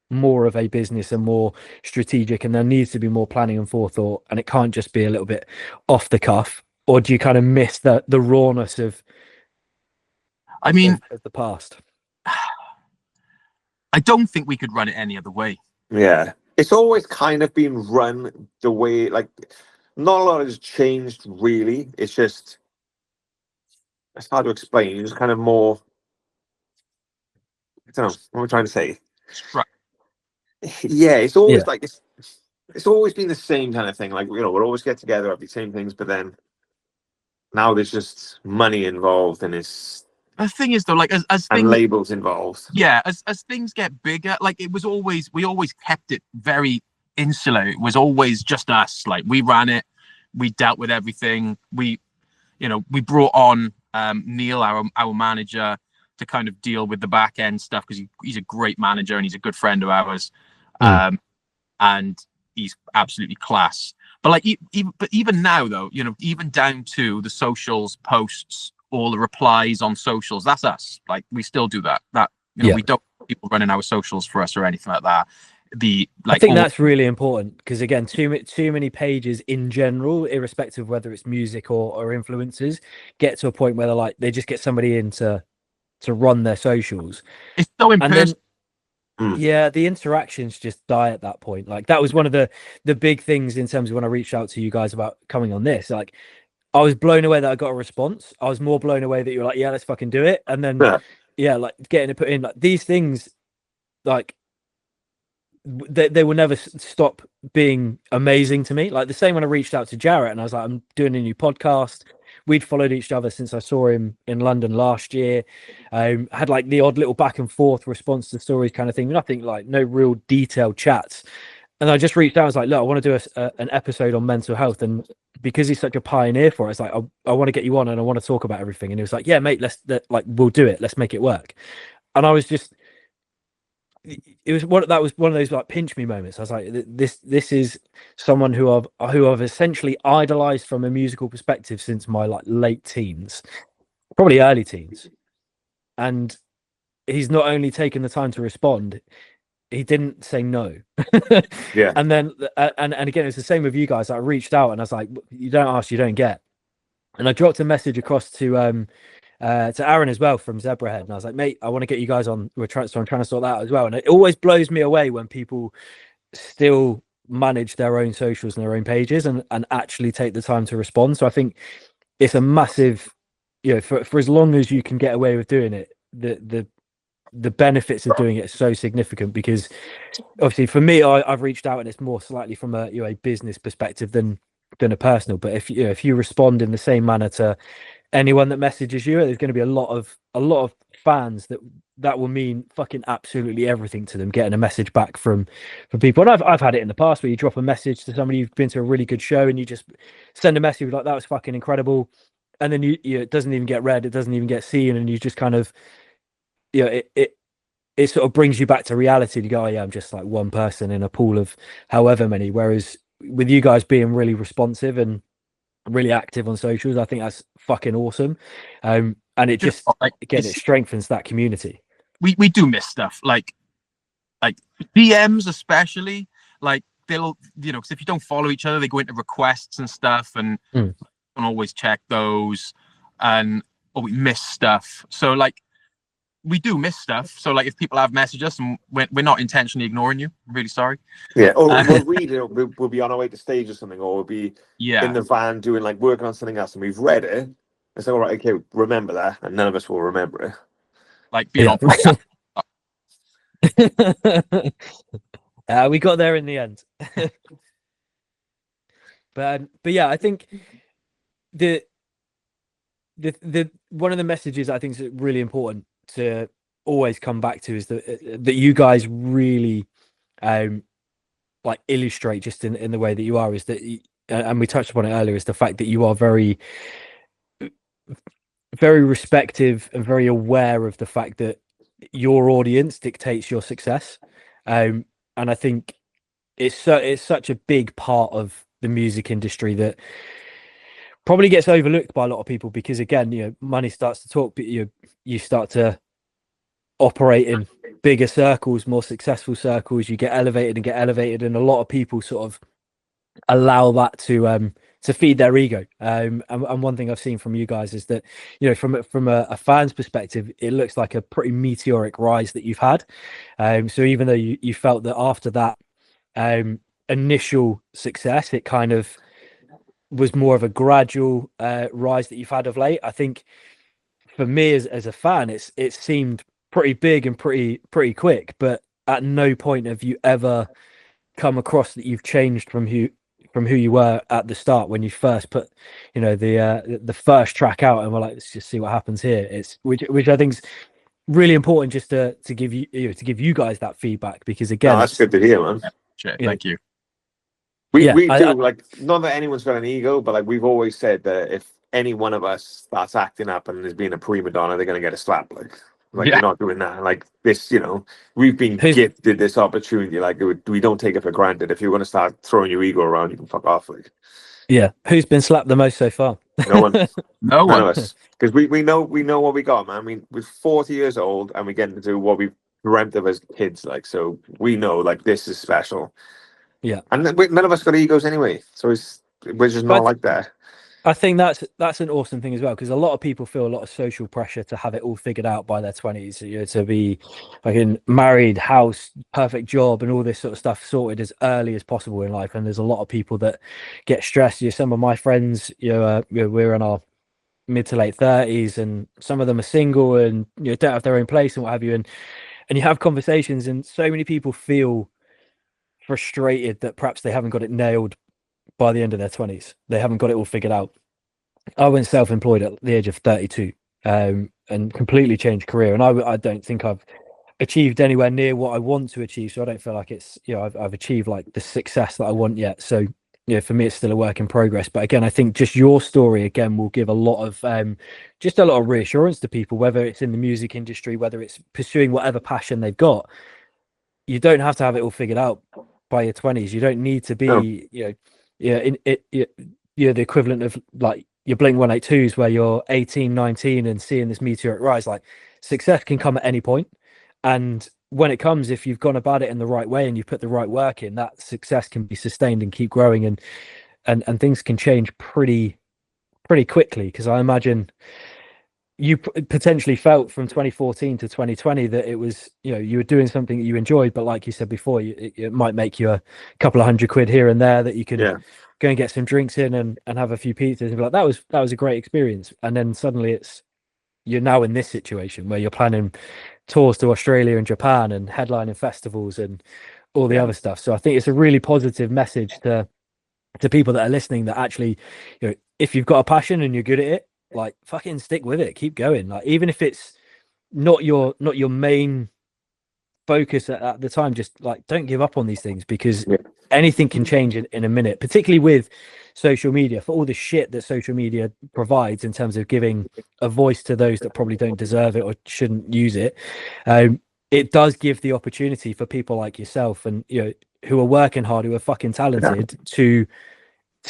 more of a business and more strategic, and there needs to be more planning and forethought, and it can't just be a little bit off the cuff. Or do you kind of miss the rawness of the past? I don't think we could run it any other way. Yeah. It's always kind of been run the way, like, not a lot has changed really. It's just, it's hard to explain. It's kind of more, I don't know, what am I trying to say? Yeah, it's always like, it's always been the same kind of thing. Like, we'll always get together at the same things, but then now there's just money involved, and it's, the thing is, though, like, as and things, labels involved. Yeah, as things get bigger, like, we always kept it very insular. It was always just us. Like, we ran it, we dealt with everything. We brought on Neil, our manager, to kind of deal with the back end stuff, because he's a great manager and he's a good friend of ours, and he's absolutely class. But like, even now, though, even down to the socials posts, all the replies on socials, that's us. Like, we still do that. We don't have people running our socials for us or anything like that. like. I think that's really important because again, too many pages in general, irrespective of whether it's music or influencers, get to a point where they just get somebody in to run their socials. It's so impersonal. Yeah, the interactions just die at that point. Like that was one of the big things in terms of when I reached out to you guys about coming on this. Like I was blown away that I got a response. I was more blown away that you were like, yeah, let's fucking do it. And then like getting it put in, like these things, like they will never stop being amazing to me. Like the same when I reached out to Jarrett and I was like, I'm doing a new podcast. We'd followed each other since I saw him in London last year. Had like the odd little back and forth response to stories kind of thing. Nothing like no real detailed chats. And I just reached out. I was like, look, I want to do an episode on mental health. And because he's such a pioneer for it, it's like, I want to get you on and I want to talk about everything. And he was like, yeah, mate, we'll do it. Let's make it work. And I was just, that was one of those like pinch me moments. I was like, this is someone who I've essentially idolized from a musical perspective since my like late teens, probably early teens. And he's not only taken the time to respond, he didn't say no. Yeah. And then and again, it's the same with you guys. I reached out and I was like, you don't ask, you don't get. And I dropped a message across to Aaron as well from Zebrahead, and I was like, mate, I want to get you guys on. I'm trying to sort that out as well. And it always blows me away when people still manage their own socials and their own pages and actually take the time to respond. So I think it's a massive, for as long as you can get away with doing it, the benefits of doing it are so significant, because obviously for me, I've reached out and it's more slightly from a business perspective than a personal. But if you respond in the same manner to anyone that messages you, there's going to be a lot of fans that will mean fucking absolutely everything to them, getting a message back from people. And I've had it in the past where you drop a message to somebody you've been to a really good show and you just send a message like, that was fucking incredible, and then it doesn't even get read, it doesn't even get seen, and you just kind of it sort of brings you back to reality. You go, oh yeah, I'm just like one person in a pool of however many. Whereas with you guys being really responsive and really active on socials, I think that's fucking awesome. And it just again, it strengthens that community. We do miss stuff like DMs, especially like they'll because if you don't follow each other, they go into requests and stuff, and don't always check those, and we miss stuff. So like we do miss stuff. So like if people have messaged us and we're not intentionally ignoring you, I'm really sorry. Yeah. Or we'll be on our way to stage or something, or we'll be in the van doing like working on something else, and we've read it. It's like, all right, okay, remember that, and none of us will remember it. Like being on. We got there in the end. but yeah, I think the one of the messages I think is really important to always come back to is that you guys really like illustrate just in the way that you are, is that and we touched upon it earlier, is the fact that you are very very respective and very aware of the fact that your audience dictates your success, and I think it's such a big part of the music industry that probably gets overlooked by a lot of people, because again, money starts to talk, but you start to operate in bigger circles, more successful circles, you get elevated, and a lot of people sort of allow that to feed their ego. And one thing I've seen from you guys is that, from a fan's perspective, it looks like a pretty meteoric rise that you've had. So even though you felt that after that initial success, it kind of was more of a gradual rise that you've had of late, I think for me as a fan, it seemed pretty big and pretty quick, but at no point have you ever come across that you've changed from who you were at the start when you first put the first track out and we're like, let's just see what happens here. It's which I think is really important, just to give you guys that feedback, because again, that's good to hear, man. Thank you. We do, like, not that anyone's got an ego, but like we've always said that if any one of us starts acting up and is being a prima donna, they're gonna get a slap. You're not doing that. Like this, we've been gifted this opportunity. Like we don't take it for granted. If you're gonna start throwing your ego around, you can fuck off. Like, yeah, who's been slapped the most so far? No one. None of us. Because we know what we got, man. I mean, we're 40 years old and we're getting to do what we've dreamt of as kids. Like, so we know like this is special. Yeah. And none of us got egos anyway, so we're just not like that. I think that's an awesome thing as well, because a lot of people feel a lot of social pressure to have it all figured out by their 20s, you know, to be like married, house, perfect job, and all this sort of stuff sorted as early as possible in life. And there's a lot of people that get stressed. You know, some of my friends, we're in our mid to late 30s, and some of them are single and don't have their own place and what have you. And you have conversations, and so many people feel frustrated that perhaps they haven't got it nailed by the end of their 20s. They haven't got it all figured out. I went self-employed at the age of 32, and completely changed career. And I don't think I've achieved anywhere near what I want to achieve. So I don't feel like it's, I've achieved like the success that I want yet. So, for me, it's still a work in progress. But again, I think just your story again will give a lot of reassurance to people, whether it's in the music industry, whether it's pursuing whatever passion they've got. You don't have to have it all figured out by your 20s. You don't need to be, you're the equivalent of like your Blink-182s where you're 18, 19 and seeing this meteoric rise. Like, success can come at any point. And when it comes, if you've gone about it in the right way and you've put the right work in, that success can be sustained and keep growing, and things can change pretty quickly. Because I imagine you potentially felt from 2014 to 2020 that it was, you were doing something that you enjoyed, but like you said before, it might make you a couple of £100 here and there that you can go and get some drinks in and have a few pizzas and be like, that was a great experience. And then suddenly you're now in this situation where you're planning tours to Australia and Japan and headlining festivals and all the other stuff. So I think it's a really positive message to people that are listening, that actually, if you've got a passion and you're good at it, like, fucking stick with it, keep going. Like, even if it's not your main focus at the time, just like, don't give up on these things, because anything can change in a minute, particularly with social media, for all the shit that social media provides in terms of giving a voice to those that probably don't deserve it or shouldn't use it. It does give the opportunity for people like yourself and who are working hard, who are fucking talented, to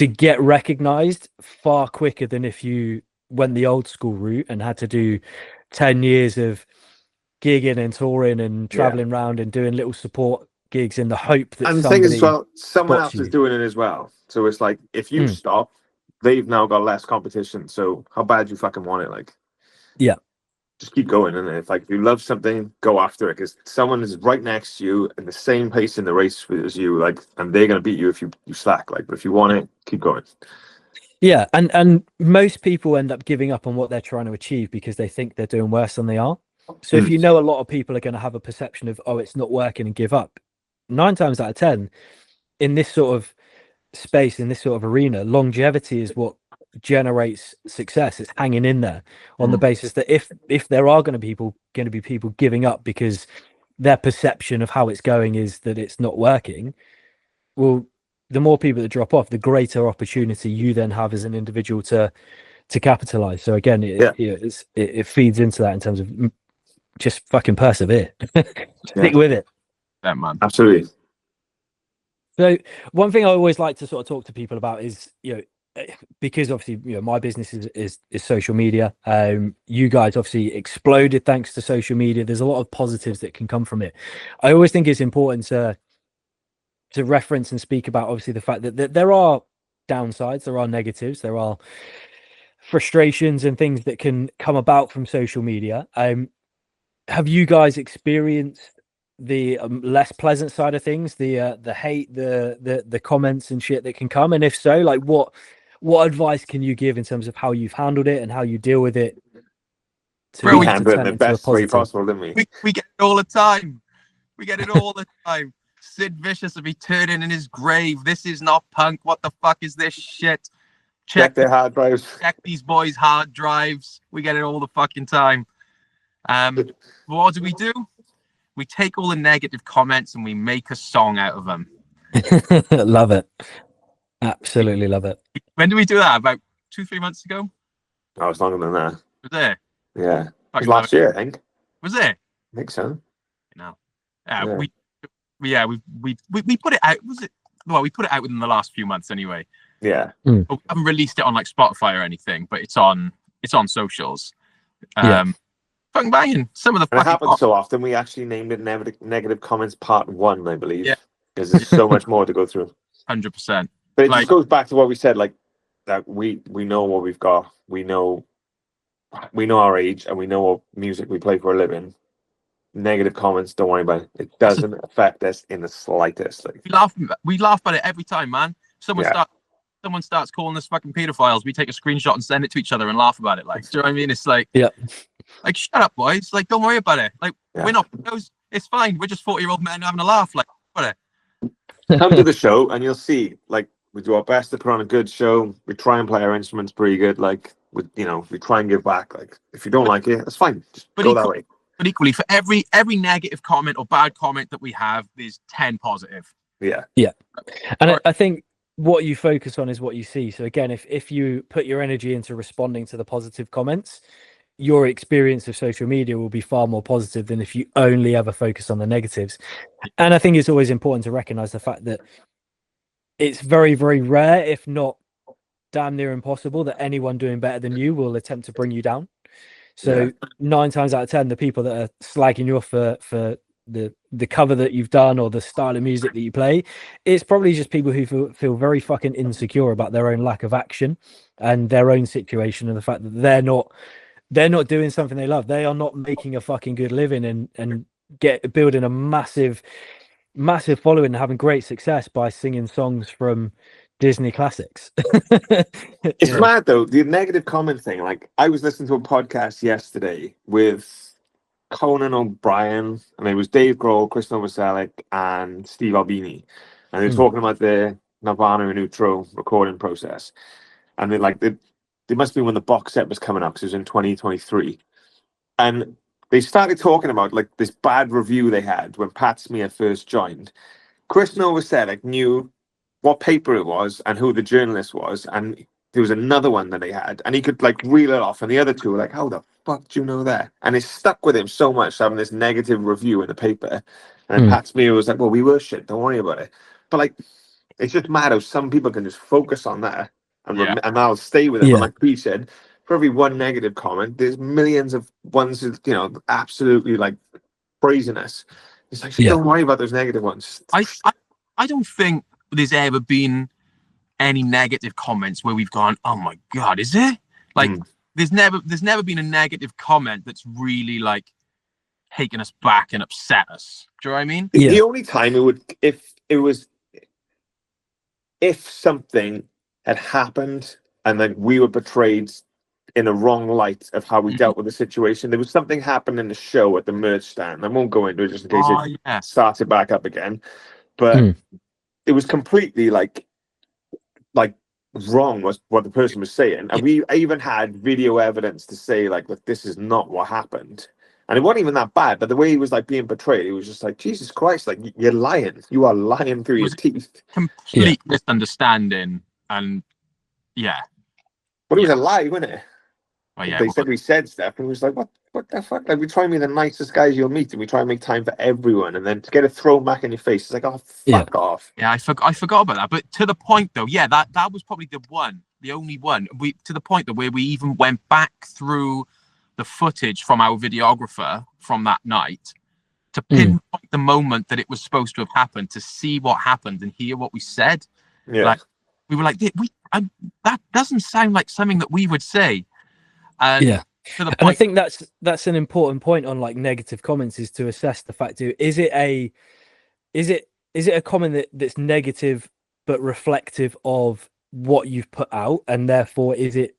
get recognized far quicker than if you went the old school route and had to do 10 years of gigging and touring and traveling around and doing little support gigs in the hope that and the thing is, as well, someone else is doing it as well. So it's like, if you stop, they've now got less competition. So how bad you fucking want it? Like, just keep going. And if you love something, go after it, because someone is right next to you in the same pace in the race as you, like, and they're going to beat you if you slack. Like, but if you want it, keep going. Yeah, and most people end up giving up on what they're trying to achieve because they think they're doing worse than they are. So if a lot of people are going to have a perception of, oh, it's not working, and give up, 9 times out of 10 in this sort of space, in this sort of arena, longevity is what generates success. It's hanging in there on the basis that if there are going to be people giving up because their perception of how it's going is that it's not working, well, the more people that drop off, the greater opportunity you then have as an individual to capitalize. So again, it feeds into that in terms of just fucking persevere. Stick with it. That man, absolutely. So one thing I always like to sort of talk to people about is, because obviously, my business is social media. You guys obviously exploded thanks to social media. There's a lot of positives that can come from it. I always think it's important to reference and speak about, obviously, the fact that there are downsides, there are negatives, there are frustrations and things that can come about from social media. Have you guys experienced the less pleasant side of things, the hate, the comments and shit that can come? And if so, like, what advice can you give in terms of how you've handled it and how you deal with it? We handle it in the best way possible, didn't we? We get it all the time. We get it all the time. Sid Vicious will be turning in his grave. This is not punk. What the fuck is this shit? Check their hard drives. Check these boys' hard drives. We get it all the fucking time. What do? We take all the negative comments and we make a song out of them. Love it. Absolutely love it. When did we do that? About 2-3 months ago? Oh, it's longer than that. Was it? Yeah. It was last year, I think. Was it? I think so. No. We put it out. Was it? Well, we put it out within the last few months anyway. Yeah. We haven't released it on like Spotify or anything, but it's on socials. fucking banging. Some of the And it fucking happens so often. We actually named it negative comments part 1, I believe. Yeah. Because there's so much more to go through. 100%. But it just goes back to what we said, like that we know what we've got. We know our age, and we know what music we play for a living. Negative comments, don't worry about it. It doesn't affect us in the slightest. Like, we laugh about it every time, man. Someone starts calling us fucking pedophiles. We take a screenshot and send it to each other and laugh about it. Like, do you know what I mean? It's like, like, shut up, boys. Like, don't worry about it. Like, we're not. It's fine. We're just 40-year-old men having a laugh. Like, about it. Come to the show and you'll see. Like, we do our best to put on a good show. We try and play our instruments pretty good. Like, we try and give back. Like, if you don't like it, that's fine. Just go that way. But equally, for every negative comment or bad comment that we have, there's 10 positive. Yeah. And I think what you focus on is what you see. So again, if you put your energy into responding to the positive comments, your experience of social media will be far more positive than if you only ever focus on the negatives. And I think it's always important to recognize the fact that it's very, very rare, if not damn near impossible, that anyone doing better than you will attempt to bring you down. So 9 times out of 10, the people that are slagging you off for the cover that you've done or the style of music that you play, it's probably just people who feel very fucking insecure about their own lack of action and their own situation, and the fact that they're not doing something they love. They are not making a fucking good living and building a massive following and having great success by singing songs from Disney classics. It's mad though, the negative comment thing. Like, I was listening to a podcast yesterday with Conan O'Brien, and it was Dave Grohl, Chris Novoselic, and Steve Albini, and they were talking about the Nirvana and Outro recording process. And they must be when the box set was coming up, because it was in 2023, and they started talking about like this bad review they had when Pat Smear first joined. Chris Novoselic knew what paper it was and who the journalist was, and there was another one that they had, and he could like reel it off, and the other two were like, how the fuck do you know that? And it stuck with him so much, having this negative review in the paper. And Pat Smear was like, well, we were shit, don't worry about it. But like, it's just mad how some people can just focus on that and that'll stay with them. And like Peej said, for every one negative comment, there's millions of ones that, absolutely like praising us. It's like, don't worry about those negative ones. I don't think there's ever been any negative comments where we've gone, oh my god, is there? Like, there's never been a negative comment that's really like taken us back and upset us. Do you know what I mean? The only time it would, if something had happened and then we were portrayed in a wrong light of how we dealt with the situation. There was something happened in the show at the merch stand. I won't go into it just in case it starts it back up again. But it was completely like wrong was what the person was saying. And I even had video evidence to say like, look, this is not what happened. And it wasn't even that bad, but the way he was like being portrayed, it was just like, Jesus Christ, like, you're lying. You are lying through your teeth. Complete misunderstanding. And but it was a lie, wasn't it? Well, they said we said stuff, and it was like, what the fuck? Like, we try and be the nicest guys you'll meet, and we try and make time for everyone, and then to get a throw back in your face, it's like, oh, fuck off. Yeah, I forgot about that. But to the point, though, that was probably the only one. To the point that where we even went back through the footage from our videographer from that night to pinpoint the moment that it was supposed to have happened, to see what happened and hear what we said. Yeah. Like, we were like, that doesn't sound like something that we would say. And to the point, and I think that's an important point on like negative comments, is to assess the fact of, is it a comment that's negative but reflective of what you've put out, and therefore is it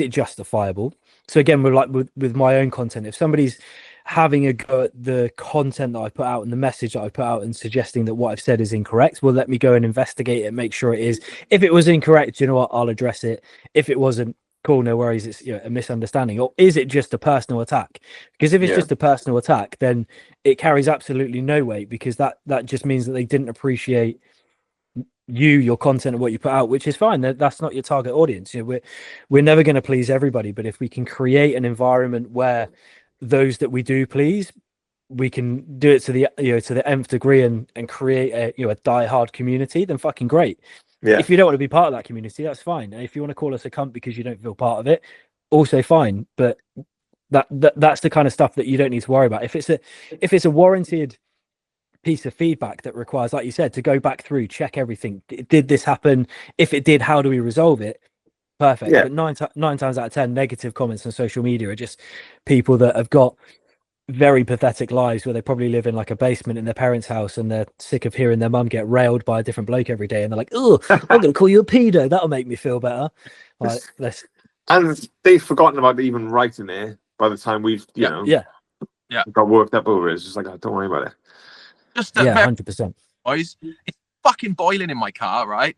justifiable? So again, with my own content, if somebody's having a go at the content that I put out and the message that I put out and suggesting that what I've said is incorrect, well, let me go and investigate it, make sure it is. If it was incorrect, you know what, I'll address it. If it wasn't, cool, no worries, it's a misunderstanding. Or is it just a personal attack? Because if it's just a personal attack, then it carries absolutely no weight, because that just means that they didn't appreciate your content and what you put out, which is fine. That's not your target audience. We're never going to please everybody, but if we can create an environment where those that we do please, we can do it to the nth degree and create a die-hard community, then fucking great. If you don't want to be part of that community, that's fine. And if you want to call us a cunt because you don't feel part of it, also fine. But that's the kind of stuff that you don't need to worry about. If it's a warranted piece of feedback that requires, like you said, to go back through, check everything. Did this happen? If it did, how do we resolve it? Perfect. Yeah. But nine times out of 10, negative comments on social media are just people that have got very pathetic lives where they probably live in like a basement in their parents' house and they're sick of hearing their mum get railed by a different bloke every day, and they're like, "Oh, I'm gonna call you a pedo. That'll make me feel better." Like, and they've forgotten about even writing it by the time we've got worked up over it. It's just like, oh, don't worry about it. Just 100%. Boys, it's fucking boiling in my car, right?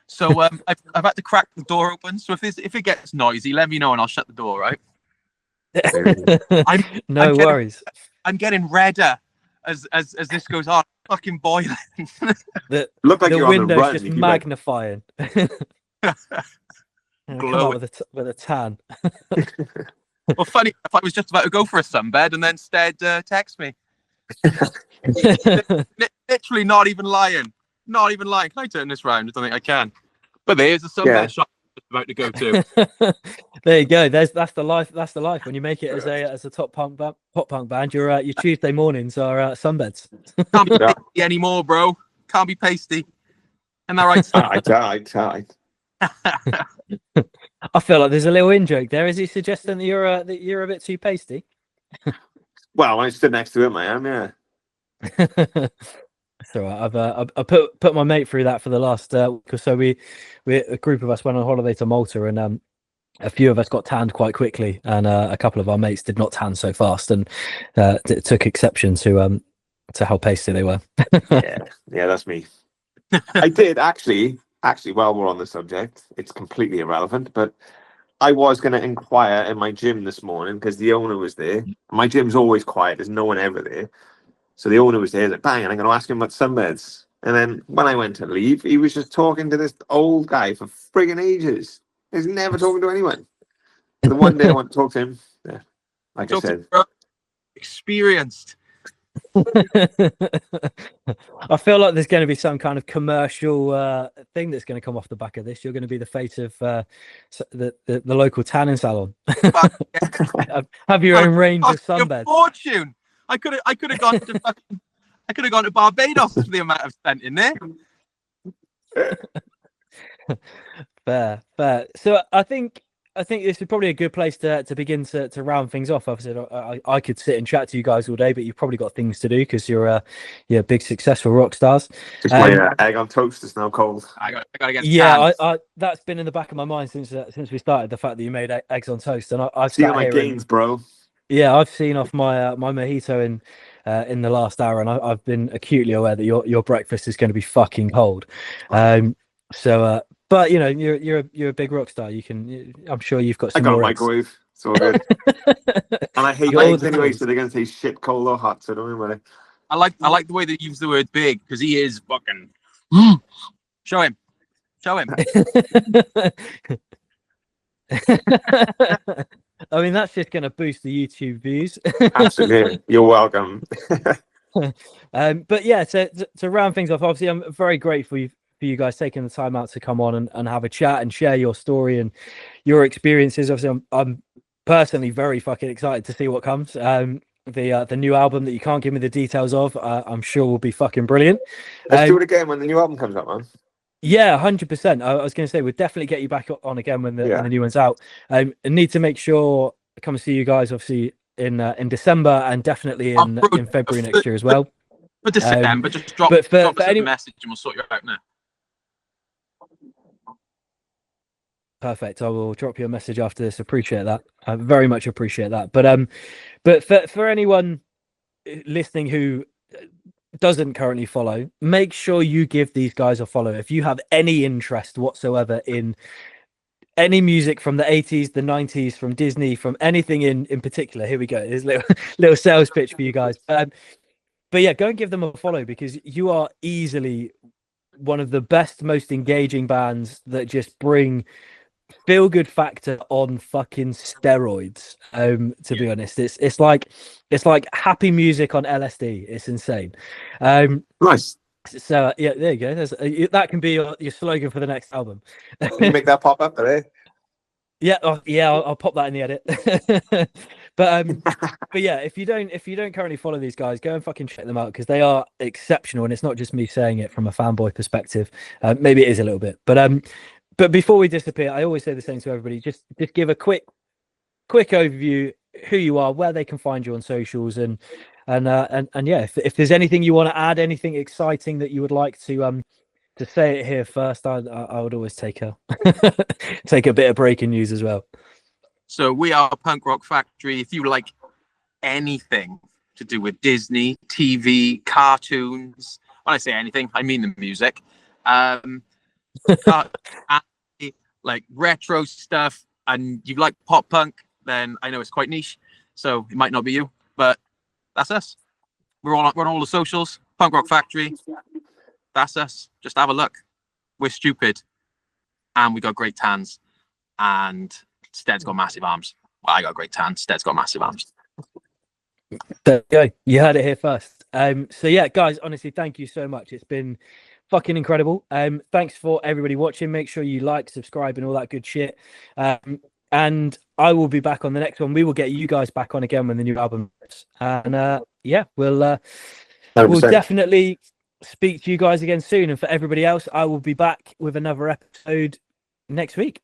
So I've had to crack the door open. So if it gets noisy, let me know and I'll shut the door, right? No worries. I'm getting redder as this goes on. Fucking boiling. Look like the you're window's on the run. just magnifying. Come out with a tan. Well, funny if I was just about to go for a sunbed and then instead text me. Literally not even lying. Can I turn this round? I don't think I can. But there's a sunbed shop I'm about to go to. There you go. That's the life. That's the life. When you make it as a pop punk band, your Tuesday mornings are sunbeds. Can't be pasty anymore, bro. Can't be pasty. And that right? I I feel like there's a little in joke there. Is he suggesting that you're a bit too pasty? Well, when I stood next to him, I am. Yeah. So I put my mate through that for the last week or so. We a group of us went on holiday to Malta, and a few of us got tanned quite quickly, and a couple of our mates did not tan so fast, and took exception to how pasty they were. yeah, that's me. I did actually. While we're on the subject, it's completely irrelevant, but I was going to inquire in my gym this morning because the owner was there. My gym's always quiet. There's no one ever there. So the owner was there. Like, bang, and I'm going to ask him about sunbeds. And then when I went to leave, he was just talking to this old guy for friggin' ages. He's never talking to anyone. The one day I want to talk to him, like I said. Experienced. I feel like there's going to be some kind of commercial thing that's going to come off the back of this. You're going to be the fate of the local tanning salon. Have your own range of sunbeds. Fortune. I could have gone to Barbados for the amount I've spent in there. Fair. So I think this is probably a good place to begin to round things off. Obviously, I could sit and chat to you guys all day, but you've probably got things to do because you're big successful rock stars. Just my egg on toast is now cold. I gotta get. Yeah, I that's been in the back of my mind since we started. The fact that you made eggs on toast, and I've seen my gains, bro. Yeah, I've seen off my my mojito in the last hour, and I've been acutely aware that your breakfast is going to be fucking cold. But you know, you're a big rock star. I'm sure you've got some. I got a microwave. It's all good. And I hate eggs anyway, so they're going to taste shit, cold or hot. So don't worry about it. I like the way they use the word big because he is fucking. Show him. I mean, that's just going to boost the YouTube views. Absolutely, you're welcome. But yeah, to round things off, obviously, I'm very grateful for you guys taking the time out to come on and have a chat and share your story and your experiences. Obviously, I'm personally very fucking excited to see what comes. The new album that you can't give me the details of, I'm sure will be fucking brilliant. Let's do it again when the new album comes out, man. Yeah, 100%. I was going to say we'll definitely get you back on again when the new one's out. I need to make sure I come see you guys obviously in December and definitely in February next year as well. For December, just drop us a message and we'll sort you out now. Perfect. I will drop you a message after this. Appreciate that. I very much appreciate that. But for anyone listening who doesn't currently follow, make sure you give these guys a follow. If you have any interest whatsoever in any music from the 80s, the 90s, from Disney, from anything in particular, here we go. There's a little sales pitch for you guys. But yeah, go and give them a follow because you are easily one of the best, most engaging bands that just bring feel good factor on fucking steroids. To be honest, it's like happy music on LSD. It's insane. Nice. So yeah, there you go. That can be your slogan for the next album. Can you make that pop up today? Yeah, I'll pop that in the edit. But yeah, if you don't currently follow these guys, go and fucking check them out because they are exceptional, and it's not just me saying it from a fanboy perspective. Maybe it is a little bit, but before we disappear, I always say the same to everybody. Just give a quick overview who you are, where they can find you on socials, and yeah, if there's anything you want to add, anything exciting that you would like to say it here first, I would always take a take a bit of breaking news as well. So we are Punk Rock Factory. If you like anything to do with Disney, TV, cartoons, when I say anything, I mean the music. Like retro stuff, and you like pop punk, then I know it's quite niche, so it might not be you, but that's us. We're on all the socials. Punk Rock Factory. That's us. Just have a look. We're stupid, and we got great tans, and Stead's got massive arms. Well, I got great tans. Stead's got massive arms. There you go. You heard it here first. So yeah, guys, honestly, thank you so much. It's been fucking incredible. Thanks for everybody watching. Make sure you like, subscribe, and all that good shit. And I will be back on the next one. We will get you guys back on again when the new album is. And yeah, we'll definitely speak to you guys again soon. And for everybody else, I will be back with another episode next week.